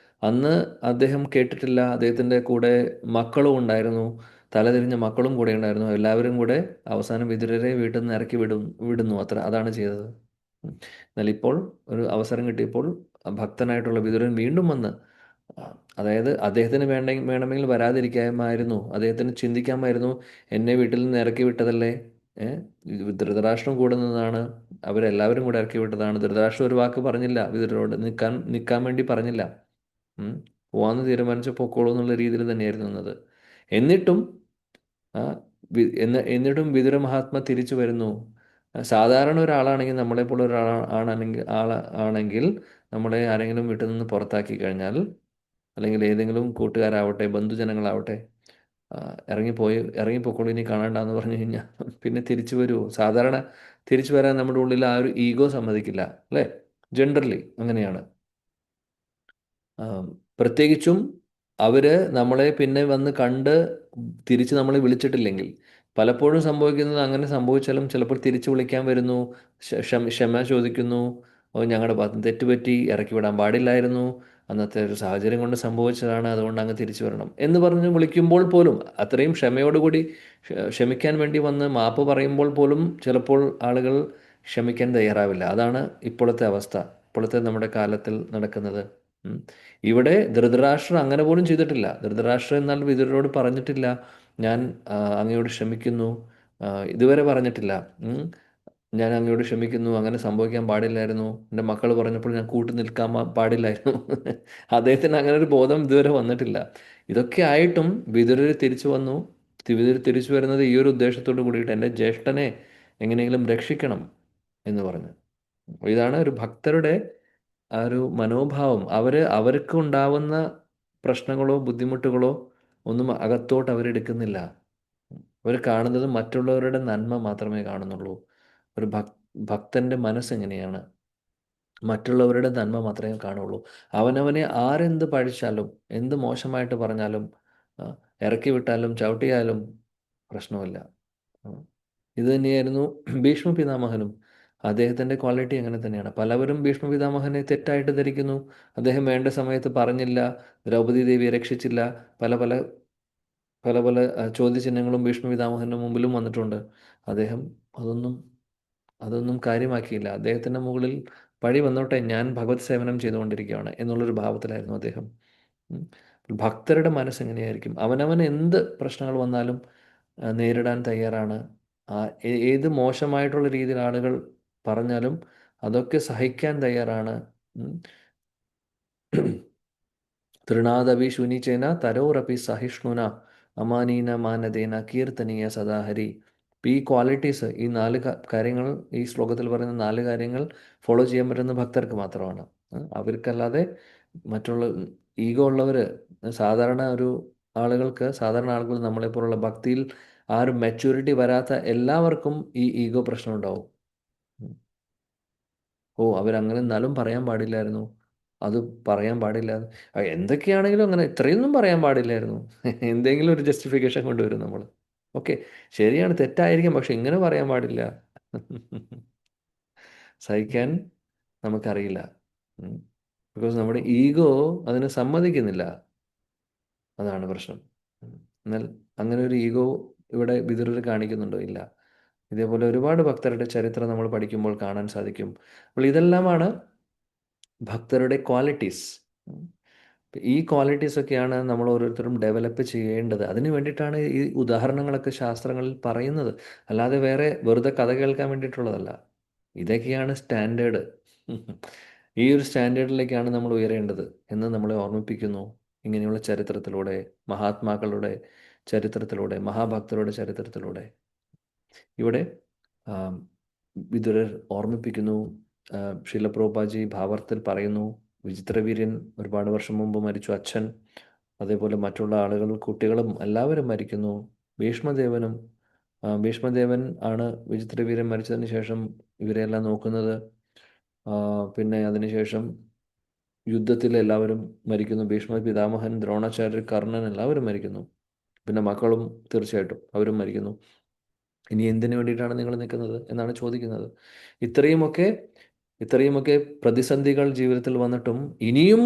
[SPEAKER 1] അന്ന് അദ്ദേഹം കേട്ടിട്ടില്ല. അദ്ദേഹത്തിൻ്റെ കൂടെ മക്കളും ഉണ്ടായിരുന്നു, തലതിരിഞ്ഞ മക്കളും കൂടെ ഉണ്ടായിരുന്നു. എല്ലാവരും കൂടെ അവസാനം വിതുരരെ വീട്ടിൽ നിന്ന് ഇറക്കി വിടുന്നു. അതാണ് ചെയ്തത്. എന്നാൽ ഇപ്പോൾ ഒരു അവസരം കിട്ടിയപ്പോൾ ഭക്തനായിട്ടുള്ള വിതുരൻ വീണ്ടും വന്ന്, അതായത് അദ്ദേഹത്തിന് വേണമെങ്കിൽ വരാതിരിക്കാമായിരുന്നു, അദ്ദേഹത്തിന് ചിന്തിക്കാമായിരുന്നു, എന്നെ വീട്ടിൽ നിന്ന് ഇറക്കി വിട്ടതല്ലേ, ധൃതരാഷ്ട്രം കൂടെ നിന്നാണ്, അവരെല്ലാവരും കൂടെ ഇറക്കി വിട്ടതാണ്. ധൃതരാഷ്ട്രം ഒരു വാക്ക് പറഞ്ഞില്ല, വിതുരരോട് നിൽക്കാൻ വേണ്ടി പറഞ്ഞില്ല. പോവാന്ന് തീരുമാനിച്ച പൊക്കോളൂ എന്നുള്ള രീതിയിൽ തന്നെയായിരുന്നു നിന്നത്. എന്നിട്ടും വിതുര മഹാത്മ തിരിച്ചു വരുന്നു. സാധാരണ ഒരാളാണെങ്കിൽ, നമ്മളെപ്പോലെ ആണെങ്കിൽ നമ്മളെ ആരെങ്കിലും വീട്ടിൽ നിന്ന് പുറത്താക്കി കഴിഞ്ഞാൽ, അല്ലെങ്കിൽ ഏതെങ്കിലും കൂട്ടുകാരാവട്ടെ ബന്ധുജനങ്ങളാവട്ടെ ഇറങ്ങിപ്പോക്കോളൂ ഇനി കാണാണ്ടെന്ന് പറഞ്ഞു കഴിഞ്ഞാൽ പിന്നെ തിരിച്ചു വരുമോ? സാധാരണ തിരിച്ചു വരാൻ നമ്മുടെ ഉള്ളിൽ ആ ഒരു ഈഗോ സമ്മതിക്കില്ല, അല്ലേ? ജനറലി അങ്ങനെയാണ്. പ്രത്യേകിച്ചും നമ്മളെ പിന്നെ വന്ന് കണ്ട് തിരിച്ച് നമ്മളെ വിളിച്ചിട്ടില്ലെങ്കിൽ. പലപ്പോഴും സംഭവിക്കുന്നത്, അങ്ങനെ സംഭവിച്ചാലും ചിലപ്പോൾ തിരിച്ചു വിളിക്കാൻ വരുന്നു, ക്ഷമ ചോദിക്കുന്നു, ഞങ്ങളുടെ ഭാഗത്ത് തെറ്റുപറ്റി, ഇറക്കി വിടാൻ പാടില്ലായിരുന്നു, അന്നത്തെ ഒരു സാഹചര്യം കൊണ്ട് സംഭവിച്ചതാണ്, അതുകൊണ്ട് അങ്ങ് തിരിച്ചു വരണം എന്ന് പറഞ്ഞ് വിളിക്കുമ്പോൾ പോലും, അത്രയും ക്ഷമയോടുകൂടി ക്ഷമിക്കാൻ വേണ്ടി വന്ന് മാപ്പ് പറയുമ്പോൾ പോലും ചിലപ്പോൾ ആളുകൾ ക്ഷമിക്കാൻ തയ്യാറാവില്ല. അതാണ് ഇപ്പോഴത്തെ അവസ്ഥ, ഇപ്പോഴത്തെ നമ്മുടെ കാലത്തിൽ നടക്കുന്നത്. ഇവിടെ ധൃതരാഷ്ട്രർ അങ്ങനെ പോലും ചെയ്തിട്ടില്ല. ധൃതരാഷ്ട്രർ എന്നാൽ വിതുരരോട് പറഞ്ഞിട്ടില്ല, ഞാൻ അങ്ങയോട് ക്ഷമിക്കുന്നു, ഇതുവരെ പറഞ്ഞിട്ടില്ല. ഞാൻ അങ്ങയോട് ക്ഷമിക്കുന്നു, അങ്ങനെ സംഭവിക്കാൻ പാടില്ലായിരുന്നു, എൻ്റെ മക്കൾ പറഞ്ഞപ്പോൾ ഞാൻ കൂട്ടി നിൽക്കാൻ പാടില്ലായിരുന്നു. അദ്ദേഹത്തിന് അങ്ങനെ ഒരു ബോധം ഇതുവരെ വന്നിട്ടില്ല. ഇതൊക്കെ ആയിട്ടും വിതുരർ തിരിച്ചു വന്നു. വിതുരർ തിരിച്ചു വരുന്നത് ഈ ഒരു ഉദ്ദേശത്തോട് കൂടിയിട്ട്, എൻ്റെ ജ്യേഷ്ഠനെ എങ്ങനെയെങ്കിലും രക്ഷിക്കണം എന്ന് പറഞ്ഞു. ഇതാണ് ഒരു ഭക്തരുടെ ആ ഒരു മനോഭാവം. അവർക്ക് ഉണ്ടാവുന്ന പ്രശ്നങ്ങളോ ബുദ്ധിമുട്ടുകളോ ഒന്നും അകത്തോട്ട് അവരെടുക്കുന്നില്ല. അവർ കാണുന്നത് മറ്റുള്ളവരുടെ നന്മ മാത്രമേ കാണുന്നുള്ളൂ. ഒരു ഭക്തൻ്റെ മനസ്സെങ്ങനെയാണ്? മറ്റുള്ളവരുടെ നന്മ മാത്രമേ കാണുള്ളൂ. അവനവനെ ആരെന്ത് പഴിച്ചാലും, എന്ത് മോശമായിട്ട് പറഞ്ഞാലും, ഇറക്കി വിട്ടാലും ചവിട്ടിയാലും പ്രശ്നമില്ല. ഇത് തന്നെയായിരുന്നു ഭീഷ്മ പിതാമഹനും. അദ്ദേഹത്തിൻ്റെ ക്വാളിറ്റി അങ്ങനെ തന്നെയാണ്. പലവരും ഭീഷ്മ പിതാമഹനെ തെറ്റായിട്ട് ധരിക്കുന്നു. അദ്ദേഹം വേണ്ട സമയത്ത് പറഞ്ഞില്ല, ദ്രൗപദി ദേവിയെ രക്ഷിച്ചില്ല, പല പല പല ചോദ്യചിഹ്നങ്ങളും ഭീഷ്മ പിതാമഹൻ്റെ മുമ്പിലും വന്നിട്ടുണ്ട്. അദ്ദേഹം അതൊന്നും കാര്യമാക്കിയില്ല. അദ്ദേഹത്തിൻ്റെ മുകളിൽ പഴി വന്നോട്ടെ, ഞാൻ ഭഗവത് സേവനം ചെയ്തുകൊണ്ടിരിക്കുകയാണ് എന്നുള്ളൊരു ഭാവത്തിലായിരുന്നു അദ്ദേഹം. ഭക്തരുടെ മനസ്സെങ്ങനെയായിരിക്കും? അവനവൻ എന്ത് പ്രശ്നങ്ങൾ വന്നാലും നേരിടാൻ തയ്യാറാണ്. ഏത് മോശമായിട്ടുള്ള രീതിയിൽ ആളുകൾ പറഞ്ഞാലും അതൊക്കെ സഹിക്കാൻ തയ്യാറാണ്. തൃണാദപി ശുനിചേന തരോരപി സഹിഷ്ണുന അമാനീന മാനദേന കീർത്തനീയ സദാഹരി. ഈ ക്വാളിറ്റീസ്, ഈ 4 കാര്യങ്ങൾ, ഈ ശ്ലോകത്തിൽ പറയുന്ന 4 കാര്യങ്ങൾ ഫോളോ ചെയ്യാൻ പറ്റുന്ന ഭക്തർക്ക് മാത്രമാണ്. അവർക്കല്ലാതെ മറ്റുള്ള ഈഗോ ഉള്ളവർ, സാധാരണ ആളുകൾ നമ്മളെപ്പോലുള്ള ഭക്തിയിൽ ഒരു മെച്യൂരിറ്റി വരാത്ത എല്ലാവർക്കും ഈ ഈഗോ പ്രശ്നം ഉണ്ടാവും. അവരങ്ങനെ എന്നാലും പറയാൻ പാടില്ലായിരുന്നു, അത് പറയാൻ പാടില്ല, എന്തൊക്കെയാണെങ്കിലും അങ്ങനെ ഇത്രയൊന്നും പറയാൻ പാടില്ലായിരുന്നു. എന്തെങ്കിലും ഒരു ജസ്റ്റിഫിക്കേഷൻ കൊണ്ടുവരും നമ്മൾ. ഓക്കെ, ശരിയാണ്, തെറ്റായിരിക്കും, പക്ഷെ ഇങ്ങനെ പറയാൻ പാടില്ല. സഹിക്കാൻ നമുക്കറിയില്ല. ബിക്കോസ് നമ്മുടെ ഈഗോ അതിന് സമ്മതിക്കുന്നില്ല. അതാണ് പ്രശ്നം. എന്നാൽ അങ്ങനെ ഒരു ഈഗോ ഇവിടെ വിതുരർ കാണിക്കുന്നുണ്ടോ? ഇല്ല. ഇതേപോലെ ഒരുപാട് ഭക്തരുടെ ചരിത്രം നമ്മൾ പഠിക്കുമ്പോൾ കാണാൻ സാധിക്കും. അപ്പോൾ ഇതെല്ലാമാണ് ഭക്തരുടെ ക്വാളിറ്റീസ്. ഈ ക്വാളിറ്റീസൊക്കെയാണ് നമ്മൾ ഓരോരുത്തരും ഡെവലപ്പ് ചെയ്യേണ്ടത്. അതിന് വേണ്ടിയിട്ടാണ് ഈ ഉദാഹരണങ്ങളൊക്കെ ശാസ്ത്രങ്ങളിൽ പറയുന്നത്, അല്ലാതെ വേറെ വെറുതെ കഥ കേൾക്കാൻ വേണ്ടിയിട്ടുള്ളതല്ല. ഇതൊക്കെയാണ് സ്റ്റാൻഡേർഡ്. ഈ ഒരു സ്റ്റാൻഡേർഡിലേക്കാണ് നമ്മൾ ഉയരേണ്ടത് എന്ന് നമ്മളെ ഓർമ്മിപ്പിക്കുന്നു ഇങ്ങനെയുള്ള ചരിത്രത്തിലൂടെ, മഹാത്മാക്കളുടെ ചരിത്രത്തിലൂടെ, മഹാഭക്തരുടെ ചരിത്രത്തിലൂടെ. ഇവിടെ വിതുരർ ഓർമ്മിപ്പിക്കുന്നു. ശ്രീല പ്രഭുപാദി ഭാവാർത്ഥത്തിൽ പറയുന്നു, വിചിത്രവീര്യൻ ഒരുപാട് വർഷം മുമ്പ് മരിച്ചു, അച്ഛൻ, അതേപോലെ മറ്റുള്ള ആളുകൾ, കുട്ടികളും എല്ലാവരും മരിക്കുന്നു. ഭീഷ്മദേവൻ ആണ് വിചിത്രവീര്യൻ മരിച്ചതിന് ശേഷം ഇവരെല്ലാം നോക്കുന്നത്. പിന്നെ അതിനുശേഷം യുദ്ധത്തിൽ എല്ലാവരും മരിക്കുന്നു. ഭീഷ്മ പിതാമഹൻ, ദ്രോണാചാര്യർ, കർണൻ എല്ലാവരും മരിക്കുന്നു. പിന്നെ മക്കളും തീർച്ചയായിട്ടും അവരും മരിക്കുന്നു. ഇനി എന്തിനു വേണ്ടിയിട്ടാണ് നിങ്ങൾ നിൽക്കുന്നത് എന്നാണ് ചോദിക്കുന്നത്. ഇത്രയുമൊക്കെ പ്രതിസന്ധികൾ ജീവിതത്തിൽ വന്നിട്ടും ഇനിയും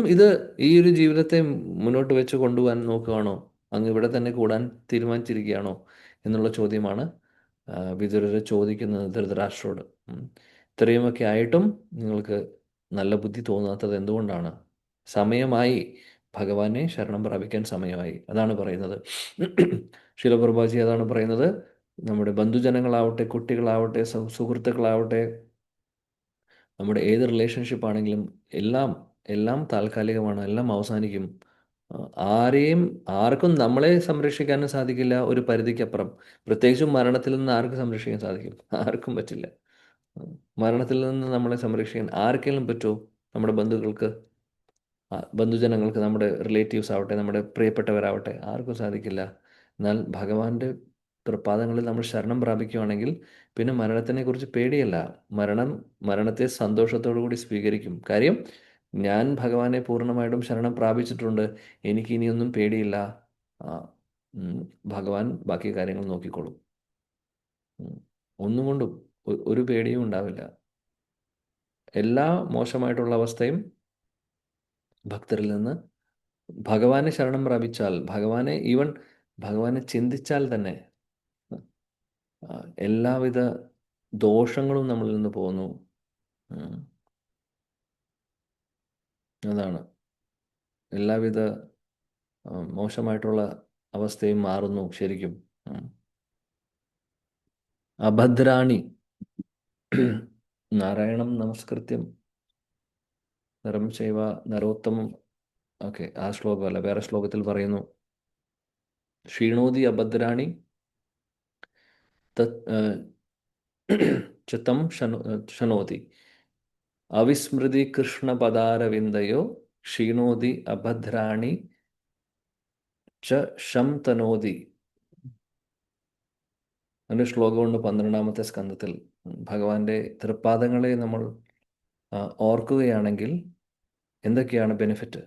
[SPEAKER 1] ഈ ഒരു ജീവിതത്തെ മുന്നോട്ട് വെച്ച് കൊണ്ടുപോകാൻ നോക്കുകയാണോ? അങ്ങ് ഇവിടെ തന്നെ കൂടാൻ തീരുമാനിച്ചിരിക്കുകയാണോ എന്നുള്ള ചോദ്യമാണ് വിതുരർ ചോദിക്കുന്നത് ധൃതരാഷ്ട്രോട്. ഇത്രയുമൊക്കെ ആയിട്ടും നിങ്ങൾക്ക് നല്ല ബുദ്ധി തോന്നാത്തത് എന്തുകൊണ്ടാണ്? സമയമായി, ഭഗവാനെ ശരണം പ്രാപിക്കാൻ സമയമായി, അതാണ് പറയുന്നത്. ശ്രീല പ്രഭുപാദി അതാണ് പറയുന്നത്. നമ്മുടെ ബന്ധുജനങ്ങളാവട്ടെ, കുട്ടികളാവട്ടെ, സുഹൃത്തുക്കളാവട്ടെ, നമ്മുടെ ഏത് റിലേഷൻഷിപ്പ് ആണെങ്കിലും എല്ലാം താൽക്കാലികമാണ്, എല്ലാം അവസാനിക്കും. ആർക്കും നമ്മളെ സംരക്ഷിക്കാനും സാധിക്കില്ല ഒരു പരിധിക്കപ്പുറം. പ്രത്യേകിച്ചും മരണത്തിൽ നിന്ന് ആർക്കും സംരക്ഷിക്കാൻ സാധിക്കും? ആർക്കും പറ്റില്ല. മരണത്തിൽ നിന്ന് നമ്മളെ സംരക്ഷിക്കാൻ ആർക്കെങ്കിലും പറ്റുമോ? നമ്മുടെ ബന്ധുജനങ്ങൾക്ക്, നമ്മുടെ റിലേറ്റീവ്സ് ആവട്ടെ, നമ്മുടെ പ്രിയപ്പെട്ടവരാവട്ടെ, ആർക്കും സാധിക്കില്ല. എന്നാൽ ഭഗവാന്റെ തൃപ്പാദങ്ങളിൽ നമ്മൾ ശരണം പ്രാപിക്കുകയാണെങ്കിൽ പിന്നെ മരണത്തിനെക്കുറിച്ച് പേടിയല്ല. മരണത്തെ സന്തോഷത്തോടു കൂടി സ്വീകരിക്കും. കാര്യം, ഞാൻ ഭഗവാനെ പൂർണ്ണമായിട്ടും ശരണം പ്രാപിച്ചിട്ടുണ്ട്, എനിക്ക് ഇനിയൊന്നും പേടിയില്ല. ഭഗവാൻ ബാക്കി കാര്യങ്ങൾ നോക്കിക്കോളും. ഒന്നും കൊണ്ടും ഒരു പേടിയും ഉണ്ടാവില്ല. എല്ലാ മോശമായിട്ടുള്ള അവസ്ഥയും ഭക്തരിൽ നിന്ന് ഭഗവാനെ ശരണം പ്രാപിച്ചാൽ, ഭഗവാനെ ചിന്തിച്ചാൽ തന്നെ എല്ലാവിധ ദോഷങ്ങളും നമ്മളിൽ നിന്ന് പോകുന്നു. അതാണ്, എല്ലാവിധ മോശമായിട്ടുള്ള അവസ്ഥയും മാറുന്നു ശരിക്കും. അഭദ്രാണി നാരായണം നമസ്കൃത്യം നരം ചൈവ നരോത്തമം. ഓക്കെ, ആ ശ്ലോകമല്ല, വേറെ ശ്ലോകത്തിൽ പറയുന്നു, ക്ഷീണോതി അഭദ്രാണി ചിത്തം ശനോതി അവിസ്മൃതി കൃഷ്ണപദാരവിന്ദയോ ക്ഷീണോതി അഭദ്രാണി ച ശം തനോതി. അതിൻ്റെ ശ്ലോകമുണ്ട് 12ാമത്തെ സ്കന്ധത്തിൽ. ഭഗവാന്റെ തൃപ്പാദങ്ങളെ നമ്മൾ ഓർക്കുകയാണെങ്കിൽ എന്തൊക്കെയാണ് ബെനിഫിറ്റ്?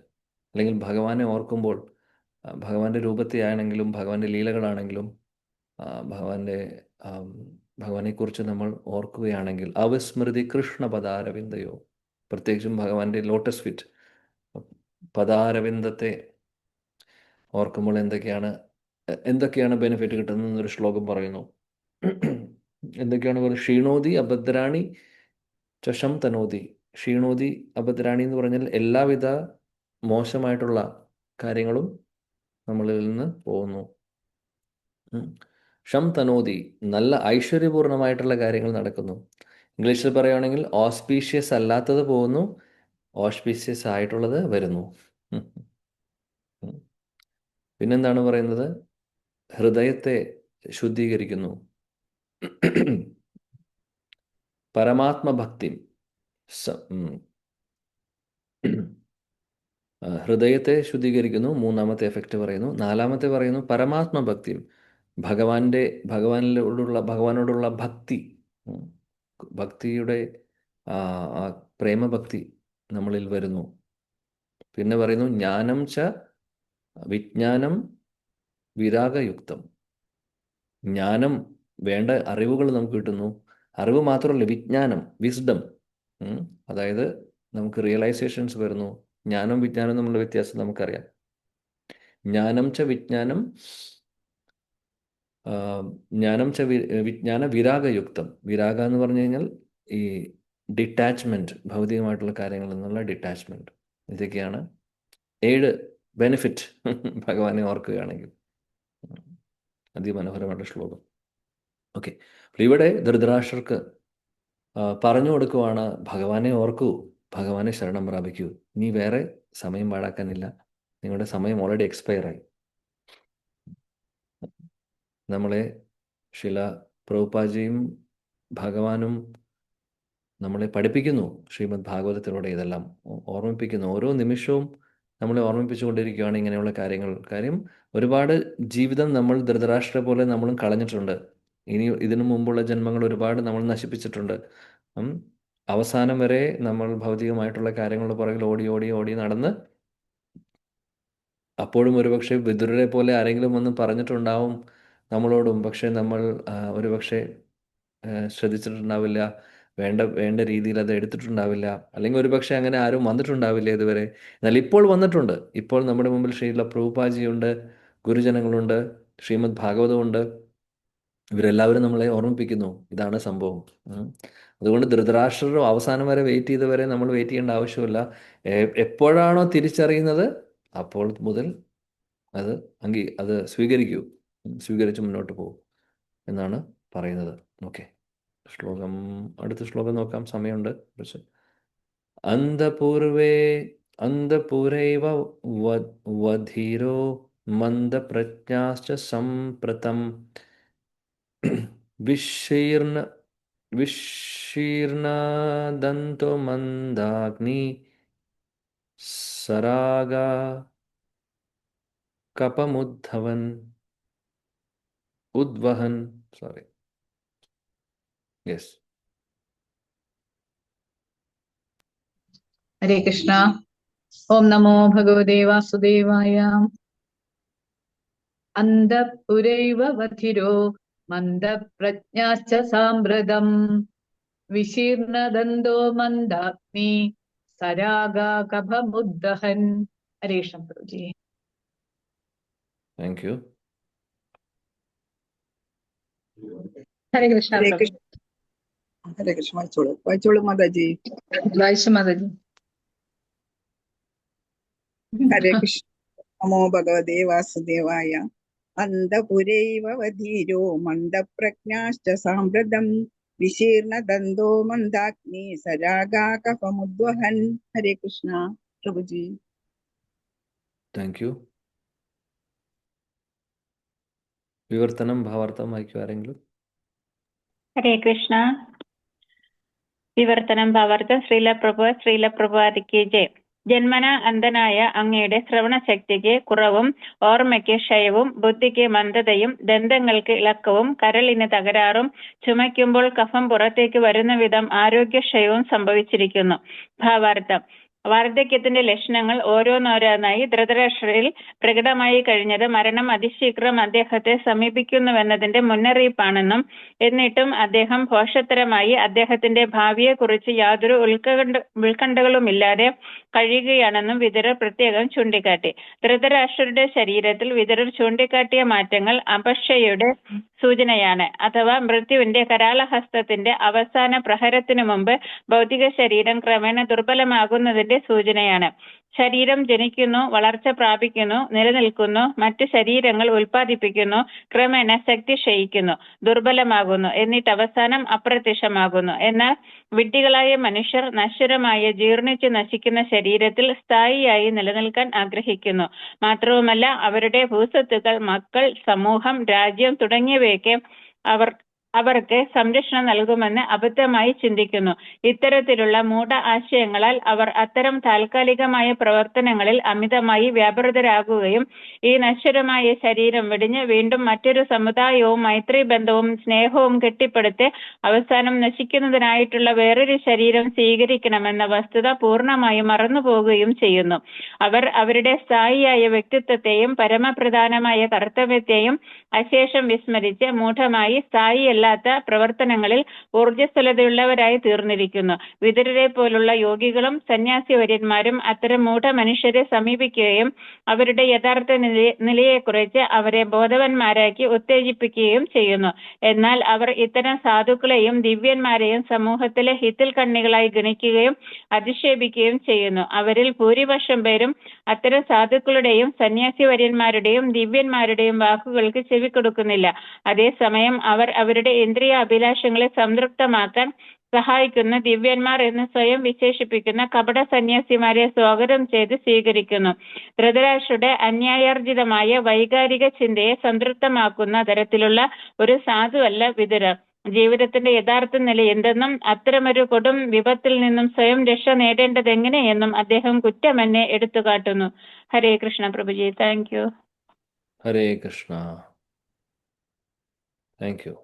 [SPEAKER 1] അല്ലെങ്കിൽ ഭഗവാനെ ഓർക്കുമ്പോൾ, ഭഗവാന്റെ രൂപത്തെ ആണെങ്കിലും ഭഗവാന്റെ ലീലകളാണെങ്കിലും ഭഗവാനെക്കുറിച്ച് നമ്മൾ ഓർക്കുകയാണെങ്കിൽ, അവിസ്മൃതി കൃഷ്ണപദാരവിന്ദയോ, പ്രത്യേകിച്ചും ഭഗവാന്റെ ലോട്ടസ് ഫീറ്റ് പദാരവിന്ദത്തെ ഓർക്കുമ്പോൾ എന്തൊക്കെയാണ് എന്തൊക്കെയാണ് ബെനിഫിറ്റ് കിട്ടുന്നത് എന്നൊരു ശ്ലോകം പറയുന്നു. എന്തൊക്കെയാണ് പറയുന്നത്? ക്ഷീണോതി അഭദ്രാണി ചഷം തനോതി. ക്ഷീണോതി അഭദ്രാണി എന്ന് പറഞ്ഞാൽ എല്ലാവിധ മോശമായിട്ടുള്ള കാര്യങ്ങളും നമ്മളിൽ നിന്ന് പോകുന്നു. ഷം തനോതി, നല്ല ഐശ്വര്യപൂർണമായിട്ടുള്ള കാര്യങ്ങൾ നടക്കുന്നു. ഇംഗ്ലീഷിൽ പറയുകയാണെങ്കിൽ ഓസ്പീഷ്യസ് അല്ലാത്തത് പോകുന്നു, ഓസ്പീഷ്യസ് ആയിട്ടുള്ളത് വരുന്നു. പിന്നെന്താണ് പറയുന്നത്? ഹൃദയത്തെ ശുദ്ധീകരിക്കുന്നു. പരമാത്മഭക്തി, ഹൃദയത്തെ ശുദ്ധീകരിക്കുന്നു. മൂന്നാമത്തെ എഫക്റ്റ് പറയുന്നു. നാലാമത്തെ പറയുന്നു പരമാത്മഭക്തി, ഭഗവാനോടുള്ള ഭക്തി, ഭക്തിയുടെ ആ പ്രേമഭക്തി നമ്മളിൽ വരുന്നു. പിന്നെ പറയുന്നു ജ്ഞാനം ച വിജ്ഞാനം വിരാഗയുക്തം. ജ്ഞാനം, വേണ്ട അറിവുകൾ നമുക്ക് കിട്ടുന്നു. അറിവ് മാത്രമല്ല, വിജ്ഞാനം, വിസ്ഡം, അതായത് നമുക്ക് റിയലൈസേഷൻസ് വരുന്നു. ജ്ഞാനം വിജ്ഞാനം തമ്മിലുള്ള വ്യത്യാസം നമുക്കറിയാം. ജ്ഞാനം ച വിജ്ഞാനം വിജ്ഞാന വിരാഗയുക്തം. വിരാഗ എന്ന് പറഞ്ഞു കഴിഞ്ഞാൽ ഈ ഡിറ്റാച്ച്മെൻറ്റ്, ഭൗതികമായിട്ടുള്ള കാര്യങ്ങളിൽ നിന്നുള്ള ഡിറ്റാച്ച്മെൻറ്റ്. ഇതൊക്കെയാണ് 7 ബെനിഫിറ്റ് ഭഗവാനെ ഓർക്കുകയാണെങ്കിൽ. അതിമനോഹരമായിട്ടുള്ള ശ്ലോകം. ഓക്കെ, അപ്പോൾ ഇവിടെ ധൃതരാഷ്ട്രർക്ക് പറഞ്ഞു കൊടുക്കുവാണ്, ഭഗവാനെ ഓർക്കൂ, ഭഗവാനെ ശരണം പ്രാപിക്കൂ, ഇനി വേറെ സമയം പാഴാക്കാനില്ല, നിങ്ങളുടെ സമയം ഓൾറെഡി എക്സ്പയറായി. നമ്മളെ ശില പ്രഭുപാജിയും ഭഗവാനും നമ്മളെ പഠിപ്പിക്കുന്നു, ശ്രീമദ് ഭാഗവതത്തിലൂടെ ഇതെല്ലാം ഓർമ്മിപ്പിക്കുന്നു. ഓരോ നിമിഷവും നമ്മളെ ഓർമ്മിപ്പിച്ചുകൊണ്ടിരിക്കുകയാണ് ഇങ്ങനെയുള്ള കാര്യങ്ങൾ. കാര്യം ഒരുപാട് ജീവിതം നമ്മൾ ധൃതരാഷ്ട്ര പോലെ നമ്മളും കളഞ്ഞിട്ടുണ്ട്. ഇനി ഇതിനു മുമ്പുള്ള ജന്മങ്ങൾ ഒരുപാട് നമ്മൾ നശിപ്പിച്ചിട്ടുണ്ട്. അവസാനം വരെ നമ്മൾ ഭൗതികമായിട്ടുള്ള കാര്യങ്ങളുടെ പുറകിൽ ഓടി ഓടി ഓടി നടന്ന്, അപ്പോഴും ഒരുപക്ഷെ വിദുരരെ പോലെ ആരെങ്കിലും വന്ന് പറഞ്ഞിട്ടുണ്ടാവും നമ്മളോടും, പക്ഷേ നമ്മൾ ഒരുപക്ഷെ ശ്രദ്ധിച്ചിട്ടുണ്ടാവില്ല, വേണ്ട രീതിയിൽ അത് എടുത്തിട്ടുണ്ടാവില്ല, അല്ലെങ്കിൽ ഒരുപക്ഷെ അങ്ങനെ ആരും വന്നിട്ടുണ്ടാവില്ല ഇതുവരെ. എന്നാൽ ഇപ്പോൾ വന്നിട്ടുണ്ട്. ഇപ്പോൾ നമ്മുടെ മുമ്പിൽ ശ്രീല പ്രഭുപാജിയുണ്ട്, ഗുരുജനങ്ങളുണ്ട്, ശ്രീമദ് ഭാഗവതമുണ്ട്. ഇവരെല്ലാവരും നമ്മളെ ഓർമ്മിപ്പിക്കുന്നു ഇതാണ് സംഭവം. അതുകൊണ്ട് ധൃതരാഷ്ട്രരും അവസാനം വരെ വെയിറ്റ് ചെയ്തവരെ നമ്മൾ വെയിറ്റ് ചെയ്യേണ്ട ആവശ്യമില്ല. എപ്പോഴാണോ തിരിച്ചറിയുന്നത് അപ്പോൾ മുതൽ അത് സ്വീകരിക്കൂ, സ്വീകരിച്ച് മുന്നോട്ട് പോകും എന്നാണ് പറയുന്നത്. ഓക്കെ, അടുത്ത ശ്ലോകം നോക്കാം, സമയമുണ്ട് കുറച്ച്. അന്തപൂരൈവ വധീരോ മന്ദപ്രജ്ഞാശ്ച സംപ്രതം വിശീർണദന്തോ മന്ദാഗ്നി സരാഗ കപമുദ്ധവൻ ഉദ്വഹൻ. Sorry, yes.
[SPEAKER 4] ഹരേ കൃഷ്ണ. ഓം നമോ ഭഗവതേ വാസുദേവായ. അന്തപുരൈവ വധിരോ മന്ദപ്രജ്ഞാശ്ച സാമ്പ്രതം വിശീർണദന്തോ മന്ദാഗ്നി സരാഗാകഭമുദ്ദഹൻ. ഹരേ കൃഷ്ണ പ്രഭുജി.
[SPEAKER 1] Thank you.
[SPEAKER 4] ഹരേ കൃഷ്ണ.
[SPEAKER 2] ഹരേ കൃഷ്ണ. ഹരേ കൃഷ്ണ. വായിച്ചോളൂ മാതാജി.
[SPEAKER 4] വായിച്ചു മാതാജി.
[SPEAKER 2] ഹരേ കൃഷ്ണ. നമോ ഭഗവതേ വാസുദേവായ. അന്തപുരൈവ വധീരോ മന്ദപ്രജ്ഞാശ്ച സാമ്പ്രതം വിശീർണദന്തോ മന്ദാഗ്നി സരാഗാകപമുദ്വഹൻ. ഹരേ കൃഷ്ണ പ്രഭുജി.
[SPEAKER 1] Thank you. വിവർത്തനം ഭാവാർത്ഥം വായിക്കും ആരെങ്കിലും?
[SPEAKER 9] ഹരേ കൃഷ്ണ. വിവർത്തനം ഭാവാർത്ഥം. ശ്രീല പ്രഭുപാദിക്ക് ജയ്. ജന്മന അന്ധനായ അങ്ങയുടെ ശ്രവണശക്തിക്ക് കുറവും ഓർമ്മയ്ക്ക് ക്ഷയവും ബുദ്ധിക്ക് മന്ദതയും ദന്തങ്ങൾക്ക് ഇളക്കവും കരളിന് തകരാറും ചുമയ്ക്കുമ്പോൾ കഫം പുറത്തേക്ക് വരുന്ന വിധം ആരോഗ്യക്ഷയവും സംഭവിച്ചിരിക്കുന്നു. ഭാവാർത്ഥം. വാർദ്ധക്യത്തിന്റെ ലക്ഷണങ്ങൾ ഓരോന്നോരോന്നായി ധൃതരാഷ്ട്രയിൽ പ്രകടമായി കഴിഞ്ഞത് മരണം അതിശീഘ്രം അദ്ദേഹത്തെ സമീപിക്കുന്നുവെന്നതിന്റെ മുന്നറിയിപ്പാണെന്നും എന്നിട്ടും അദ്ദേഹം ഭോഷത്തരമായി അദ്ദേഹത്തിന്റെ ഭാവിയെക്കുറിച്ച് യാതൊരു ഉത്കണ്ഠകളുമില്ലാതെ കഴിയുകയാണെന്നും വിതുരർ പ്രത്യേകം ചൂണ്ടിക്കാട്ടി. ധൃതരാഷ്ട്രരുടെ ശരീരത്തിൽ വിതുരർ ചൂണ്ടിക്കാട്ടിയ മാറ്റങ്ങൾ അപക്ഷയുടെ സൂചനയാണ്, അഥവാ മൃത്യുവിന്റെ കരാളഹസ്തത്തിന്റെ അവസാന പ്രഹരത്തിനു മുമ്പ് ഭൗതിക ശരീരം ക്രമേണ ദുർബലമാകുന്നതിന്റെ സൂചനയാണ്. ശരീരം ജനിക്കുന്നു, വളർച്ച പ്രാപിക്കുന്നു, നിലനിൽക്കുന്നു, മറ്റ് ശരീരങ്ങൾ ഉൽപ്പാദിപ്പിക്കുന്നു, ക്രമേണ ശക്തി ക്ഷയിക്കുന്നു, ദുർബലമാകുന്നു, എന്നിട്ട് അവസാനം അപ്രത്യക്ഷമാകുന്നു. എന്നാൽ വിഡ്ഢികളായ മനുഷ്യർ നശ്വരമായ ജീർണിച്ചു നശിക്കുന്ന ശരീരത്തിൽ സ്ഥായിയായി നിലനിൽക്കാൻ ആഗ്രഹിക്കുന്നു. മാത്രവുമല്ല, അവരുടെ ഭൂസ്വത്തുക്കൾ, മക്കൾ, സമൂഹം, രാജ്യം തുടങ്ങിയവയൊക്കെ അവർക്ക് സംരക്ഷണം നൽകുമെന്ന് അബദ്ധമായി ചിന്തിക്കുന്നു. ഇത്തരത്തിലുള്ള മൂഢ ആശയങ്ങളാൽ അവർ അത്തരം താൽക്കാലികമായ പ്രവർത്തനങ്ങളിൽ അമിതമായി വ്യാപൃതരാകുകയും ഈ നശ്വരമായ ശരീരം വെടിഞ്ഞ് വീണ്ടും മറ്റൊരു സമുദായവും മൈത്രീബന്ധവും സ്നേഹവും കെട്ടിപ്പടുത്ത് അവസാനം നശിക്കുന്നതിനായിട്ടുള്ള വേറൊരു ശരീരം സ്വീകരിക്കണമെന്ന വസ്തുത പൂർണ്ണമായും മറന്നുപോകുകയും ചെയ്യുന്നു. അവർ അവരുടെ സ്ഥായിയായ വ്യക്തിത്വത്തെയും പരമപ്രധാനമായ കർത്തവ്യത്തെയും അശേഷം വിസ്മരിച്ച് മൂഢമായി സ്ഥായിയല്ലാത്ത പ്രവർത്തനങ്ങളിൽ ഊർജ്ജസ്വലതയുള്ളവരായി തീർന്നിരിക്കുന്നു. വിതുരരെ പോലുള്ള യോഗികളും സന്യാസിവര്യന്മാരും അത്തരം മൂഢ മനുഷ്യരെ സമീപിക്കുകയും അവരുടെ യഥാർത്ഥ നിലയെക്കുറിച്ച് അവരെ ബോധവാന്മാരാക്കി ഉത്തേജിപ്പിക്കുകയും ചെയ്യുന്നു. എന്നാൽ അവർ ഇത്തരം സാധുക്കളെയും ദിവ്യന്മാരെയും സമൂഹത്തിലെ ഹിത്തിൽ കണ്ണികളായി ഗണിക്കുകയും അധിക്ഷേപിക്കുകയും ചെയ്യുന്നു. അവരിൽ ഭൂരിപക്ഷം പേരും അത്തരം സാധുക്കളുടെയും സന്യാസിവര്യന്മാരുടെയും ദിവ്യന്മാരുടെയും വാക്കുകൾക്ക് ചെവി കൊടുക്കുന്നില്ല. അതേസമയം അവർ അവരുടെ ഇന്ദ്രിയ അഭിലാഷങ്ങളെ സംതൃപ്തമാക്കാൻ സഹായിക്കുന്ന ദിവ്യന്മാർ എന്ന് സ്വയം വിശേഷിപ്പിക്കുന്ന കപട സന്യാസിമാരെ സ്വാഗതം ചെയ്ത് സ്വീകരിക്കുന്നു. ധൃതരാഷ്ട്രരുടെ അന്യായാർജിതമായ വൈകാരിക ചിന്തയെ സംതൃപ്തമാക്കുന്ന തരത്തിലുള്ള ഒരു സാധുവല്ല വിതുരർ. ജീവിതത്തിന്റെ യഥാർത്ഥ നില എന്തെന്നും അത്തരമൊരു കൊടും വിപത്തിൽ നിന്നും സ്വയം രക്ഷ നേടേണ്ടതെങ്ങനെയെന്നും അദ്ദേഹം കുറ്റമെന്നെ എടുത്തുകാട്ടുന്നു. ഹരേ കൃഷ്ണ പ്രഭുജി. Thank you.
[SPEAKER 1] Hare Krishna. Thank you.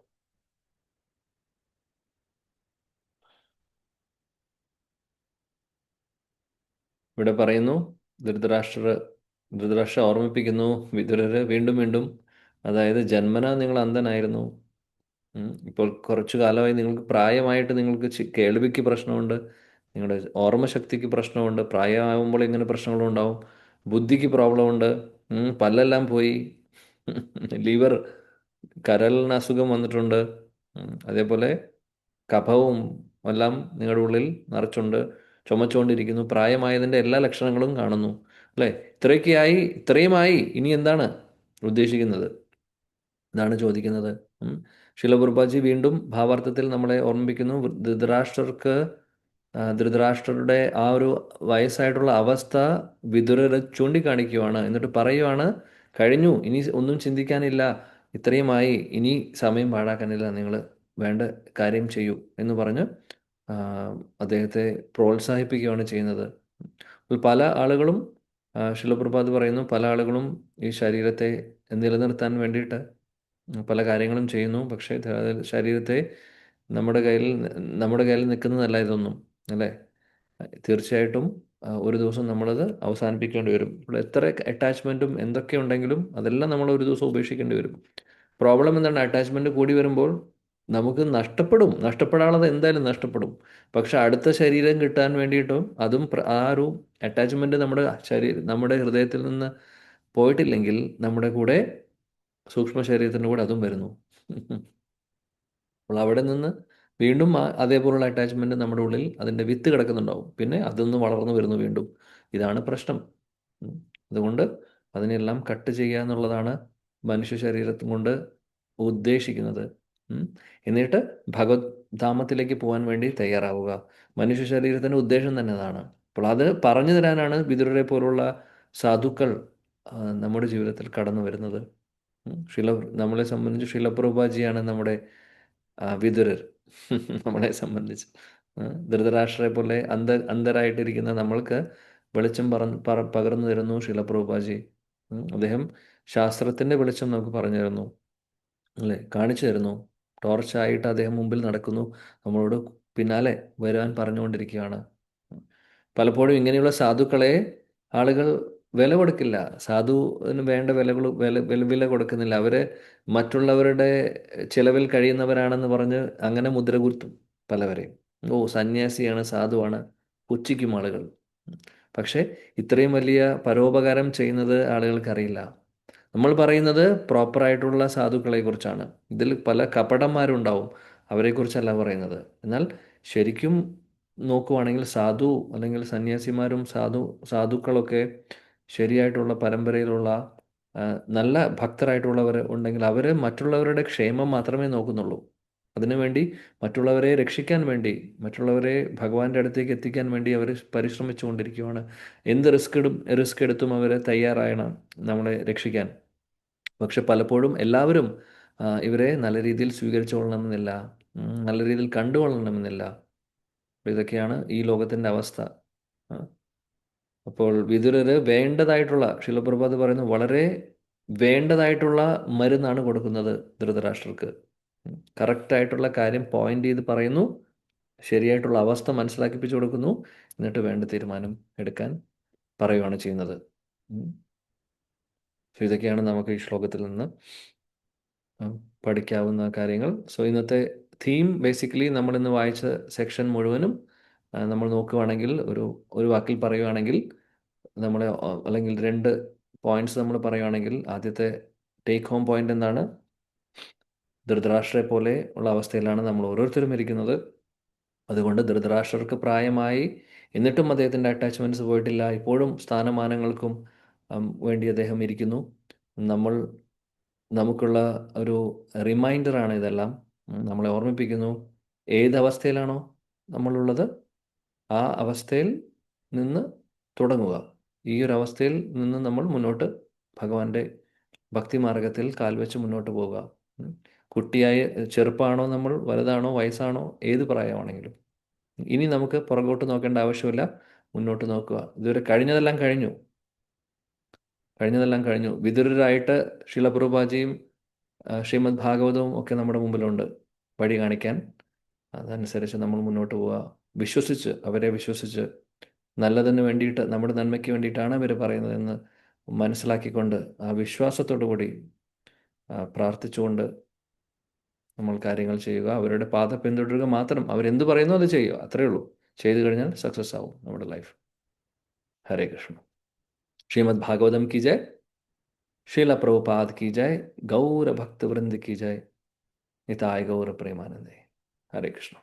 [SPEAKER 1] ഇവിടെ പറയുന്നു, ധൃതരാഷ്ട്ര ഓർമ്മിപ്പിക്കുന്നു വിതുരര് വീണ്ടും വീണ്ടും, അതായത് ജന്മനാ നിങ്ങൾ അന്ധനായിരുന്നു. ഇപ്പോൾ കുറച്ചു കാലമായി നിങ്ങൾക്ക് പ്രായമായിട്ട് നിങ്ങൾക്ക് കേൾവിക്ക് പ്രശ്നമുണ്ട്, നിങ്ങളുടെ ഓർമ്മശക്തിക്ക് പ്രശ്നമുണ്ട്, പ്രായമാകുമ്പോൾ ഇങ്ങനെ പ്രശ്നങ്ങളും ഉണ്ടാവും, ബുദ്ധിക്ക് പ്രോബ്ലം ഉണ്ട്, പല്ലെല്ലാം പോയി, ലിവർ കരളിന് അസുഖം വന്നിട്ടുണ്ട്, അതേപോലെ കഫവും എല്ലാം നിങ്ങളുടെ ഉള്ളിൽ നിറച്ചുണ്ട്, ചുമച്ചുകൊണ്ടിരിക്കുന്നു, പ്രായമായതിൻ്റെ എല്ലാ ലക്ഷണങ്ങളും കാണുന്നു അല്ലേ? ഇത്രയുമായി ഇനി എന്താണ് ഉദ്ദേശിക്കുന്നത് എന്നാണ് ചോദിക്കുന്നത്. ശില പ്രഭുപാദി വീണ്ടും ഭാവാർത്ഥത്തിൽ നമ്മളെ ഓർമ്മിപ്പിക്കുന്നു. ധൃതരാഷ്ട്രരുടെ ആ ഒരു വയസ്സായിട്ടുള്ള അവസ്ഥ വിതുരരെ ചൂണ്ടിക്കാണിക്കുവാണ്. എന്നിട്ട് പറയുവാണ്, കഴിഞ്ഞു, ഇനി ഒന്നും ചിന്തിക്കാനില്ല, ഇത്രയുമായി, ഇനി സമയം പാഴാക്കാനില്ല, നിങ്ങൾ വേണ്ട കാര്യം ചെയ്യൂ എന്ന് പറഞ്ഞ് അദ്ദേഹത്തെ പ്രോത്സാഹിപ്പിക്കുകയാണ് ചെയ്യുന്നത്. പല ആളുകളും, ശില പ്രഭുപാദ് പറയുന്നു, പല ആളുകളും ഈ ശരീരത്തെ നിലനിർത്താൻ വേണ്ടിയിട്ട് പല കാര്യങ്ങളും ചെയ്യുന്നു. പക്ഷേ ശരീരത്തെ നമ്മുടെ കയ്യിൽ നിൽക്കുന്നതല്ല ഇതൊന്നും അല്ലേ? തീർച്ചയായിട്ടും ഒരു ദിവസം നമ്മളത് അവസാനിപ്പിക്കേണ്ടി വരും. ഇപ്പോൾ എത്ര അറ്റാച്ച്മെൻറ്റും എന്തൊക്കെ ഉണ്ടെങ്കിലും അതെല്ലാം നമ്മൾ ഒരു ദിവസം ഉപേക്ഷിക്കേണ്ടി വരും. പ്രോബ്ലം എന്താണ്? അറ്റാച്ച്മെൻറ്റ് കൂടി വരുമ്പോൾ നമുക്ക് നഷ്ടപ്പെടാനുള്ളത് എന്തായാലും നഷ്ടപ്പെടും. പക്ഷെ അടുത്ത ശരീരം കിട്ടാൻ വേണ്ടിയിട്ടും അതും ആ ഒരു അറ്റാച്ച്മെൻറ്റ് നമ്മുടെ ഹൃദയത്തിൽ നിന്ന് പോയിട്ടില്ലെങ്കിൽ നമ്മുടെ കൂടെ സൂക്ഷ്മ ശരീരത്തിൻ്റെ കൂടെ അതും വരുന്നു. അപ്പോൾ അവിടെ നിന്ന് വീണ്ടും അതേപോലുള്ള അറ്റാച്ച്മെൻറ്റ് നമ്മുടെ ഉള്ളിൽ അതിൻ്റെ വിത്ത് കിടക്കുന്നുണ്ടാവും. പിന്നെ അതൊന്ന് വളർന്നു വരുന്നു വീണ്ടും. ഇതാണ് പ്രശ്നം. അതുകൊണ്ട് അതിനെല്ലാം കട്ട് ചെയ്യുക എന്നുള്ളതാണ് മനുഷ്യ ശരീരത്തും കൊണ്ട് ഉദ്ദേശിക്കുന്നത്. എന്നിട്ട് ഭഗവത് ധാമത്തിലേക്ക് പോകാൻ വേണ്ടി തയ്യാറാവുക. മനുഷ്യ ശരീരത്തിൻ്റെ ഉദ്ദേശം തന്നെ അതാണ്. അപ്പോൾ അത് പറഞ്ഞു തരാനാണ് വിതുരരെ പോലുള്ള സാധുക്കൾ നമ്മുടെ ജീവിതത്തിൽ കടന്നു വരുന്നത്. നമ്മളെ സംബന്ധിച്ച് ശില പ്രഭുപാദിയാണ് നമ്മുടെ വിതുരർ. നമ്മളെ സംബന്ധിച്ച് ധൃതരാഷ്ട്രരെ പോലെ അന്ധരായിട്ടിരിക്കുന്ന നമ്മൾക്ക് വെളിച്ചം പകർന്നു തരുന്നു ശില പ്രഭുപാദി. അദ്ദേഹം ശാസ്ത്രത്തിൻ്റെ വെളിച്ചം നമുക്ക് പറഞ്ഞു തരുന്നു അല്ലേ, കാണിച്ചു തരുന്നു. ടോർച്ചായിട്ട് അദ്ദേഹം മുമ്പിൽ നടക്കുന്നു, നമ്മളോട് പിന്നാലെ വരാൻ പറഞ്ഞുകൊണ്ടിരിക്കുകയാണ്. പലപ്പോഴും ഇങ്ങനെയുള്ള സാധുക്കളെ ആളുകൾ വില കൊടുക്കില്ല. സാധുവിന് വേണ്ട വില കൊടുക്കുന്നില്ല. അവർ മറ്റുള്ളവരുടെ ചിലവിൽ കഴിയുന്നവരാണെന്ന് പറഞ്ഞ് അങ്ങനെ മുദ്ര കുത്തും പലവരെയും. ഓ, സന്യാസിയാണ്, സാധുവാണ്, പുച്ഛിക്കും ആളുകൾ. പക്ഷേ ഇത്രയും വലിയ പരോപകാരം ചെയ്യുന്നത് ആളുകൾക്കറിയില്ല. നമ്മൾ പറയുന്നത് പ്രോപ്പറായിട്ടുള്ള സാധുക്കളെ കുറിച്ചാണ്. ഇതിൽ പല കപടന്മാരുണ്ടാവും, അവരെക്കുറിച്ചല്ല പറയുന്നത്. എന്നാൽ ശരിക്കും നോക്കുവാണെങ്കിൽ സാധു അല്ലെങ്കിൽ സന്യാസിമാരും സാധുക്കളൊക്കെ ശരിയായിട്ടുള്ള പരമ്പരയിലുള്ള നല്ല ഭക്തരായിട്ടുള്ളവർ ഉണ്ടെങ്കിൽ അവർ മറ്റുള്ളവരുടെ ക്ഷേമം മാത്രമേ നോക്കുന്നുള്ളൂ. അതിനുവേണ്ടി മറ്റുള്ളവരെ രക്ഷിക്കാൻ വേണ്ടി, മറ്റുള്ളവരെ ഭഗവാന്റെ അടുത്തേക്ക് എത്തിക്കാൻ വേണ്ടി അവർ പരിശ്രമിച്ചു കൊണ്ടിരിക്കുകയാണ്. എന്ത് റിസ്ക് എടുത്തും അവർ തയ്യാറാണ് നമ്മളെ രക്ഷിക്കാൻ. പക്ഷെ പലപ്പോഴും എല്ലാവരും ഇവരെ നല്ല രീതിയിൽ സ്വീകരിച്ചുകൊള്ളണമെന്നില്ല, നല്ല രീതിയിൽ കണ്ടുകൊള്ളണമെന്നില്ല. ഇതൊക്കെയാണ് ഈ ലോകത്തിൻ്റെ അവസ്ഥ. അപ്പോൾ വിതുരര് വേണ്ടതായിട്ടുള്ള, ശിലപ്രഭാത് പറയുന്നു, വളരെ വേണ്ടതായിട്ടുള്ള മരുന്നാണ് കൊടുക്കുന്നത് ധൃതരാഷ്ട്രർക്ക്. കറക്റ്റായിട്ടുള്ള കാര്യം പോയിന്റ് ചെയ്ത് പറയുന്നു, ശരിയായിട്ടുള്ള അവസ്ഥ മനസ്സിലാക്കിപ്പിച്ചു കൊടുക്കുന്നു, എന്നിട്ട് വേണ്ട തീരുമാനം എടുക്കാൻ പറയുകയാണ് ചെയ്യുന്നത്. സോ ഇതൊക്കെയാണ് നമുക്ക് ഈ ശ്ലോകത്തിൽ നിന്ന് പഠിക്കാവുന്ന കാര്യങ്ങൾ. സോ ഇന്നത്തെ തീം ബേസിക്കലി നമ്മളിന്ന് വായിച്ച സെക്ഷൻ മുഴുവനും നമ്മൾ നോക്കുകയാണെങ്കിൽ, ഒരു വാക്കിൽ പറയുകയാണെങ്കിൽ, നമ്മളെ അല്ലെങ്കിൽ 2 പോയിന്റ്സ് നമ്മൾ പറയുകയാണെങ്കിൽ, ആദ്യത്തെ ടേക്ക് ഹോം പോയിന്റ് എന്താണ്? ധൃതരാഷ്ട്രയെ പോലെ ഉള്ള അവസ്ഥയിലാണ് നമ്മൾ ഓരോരുത്തരും ഇരിക്കുന്നത്. അതുകൊണ്ട് ധൃതരാഷ്ട്രർക്ക് പ്രായമായി, എന്നിട്ടും അദ്ദേഹത്തിൻ്റെ അറ്റാച്ച്മെൻറ്റ്സ് പോയിട്ടില്ല. ഇപ്പോഴും സ്ഥാനമാനങ്ങൾക്കും വേണ്ടി അദ്ദേഹം ഇരിക്കുന്നു. നമുക്കുള്ള ഒരു റിമൈൻഡറാണ് ഇതെല്ലാം. നമ്മളെ ഓർമ്മിപ്പിക്കുന്നു, ഏതവസ്ഥയിലാണോ നമ്മളുള്ളത് ആ അവസ്ഥയിൽ നിന്ന് തുടങ്ങുക. ഈ ഒരു അവസ്ഥയിൽ നിന്ന് നമ്മൾ മുന്നോട്ട് ഭഗവാന്റെ ഭക്തിമാർഗത്തിൽ കാൽവെച്ച് മുന്നോട്ട് പോവുക. കുട്ടിയായ ചെറുപ്പമാണോ നമ്മൾ, വലുതാണോ, വയസ്സാണോ, ഏത് പ്രായമാണെങ്കിലും ഇനി നമുക്ക് പുറകോട്ട് നോക്കേണ്ട ആവശ്യമില്ല, മുന്നോട്ട് നോക്കുക. ഇതുവരെ കഴിഞ്ഞതെല്ലാം കഴിഞ്ഞു. വിതുരരായിട്ട് ശിലപ്രഭുപാജിയും ശ്രീമദ് ഭാഗവതവും ഒക്കെ നമ്മുടെ മുമ്പിലുണ്ട് വഴി കാണിക്കാൻ. അതനുസരിച്ച് നമ്മൾ മുന്നോട്ട് പോവുക. അവരെ വിശ്വസിച്ച് നല്ലതിന് വേണ്ടിയിട്ട്, നമ്മുടെ നന്മയ്ക്ക് വേണ്ടിയിട്ടാണ് അവർ പറയുന്നതെന്ന് മനസ്സിലാക്കിക്കൊണ്ട് ആ വിശ്വാസത്തോടു കൂടി പ്രാർത്ഥിച്ചുകൊണ്ട് നമ്മൾ കാര്യങ്ങൾ ചെയ്യുക. അവരുടെ പാത പിന്തുടരുക മാത്രം. അവരെന്ത് പറയുന്നു അത് ചെയ്യുക, അത്രയേ ഉള്ളൂ. ചെയ്തു കഴിഞ്ഞാൽ സക്സസ് ആവും നമ്മുടെ ലൈഫ്. ഹരേ കൃഷ്ണ. ശ്രീമദ് ഭാഗവതം की जय, श्रील प्रभुपाद की जय, गौर भक्त वृंद की जय, निताय गौर प्रेमानंदे. हरे कृष्ण.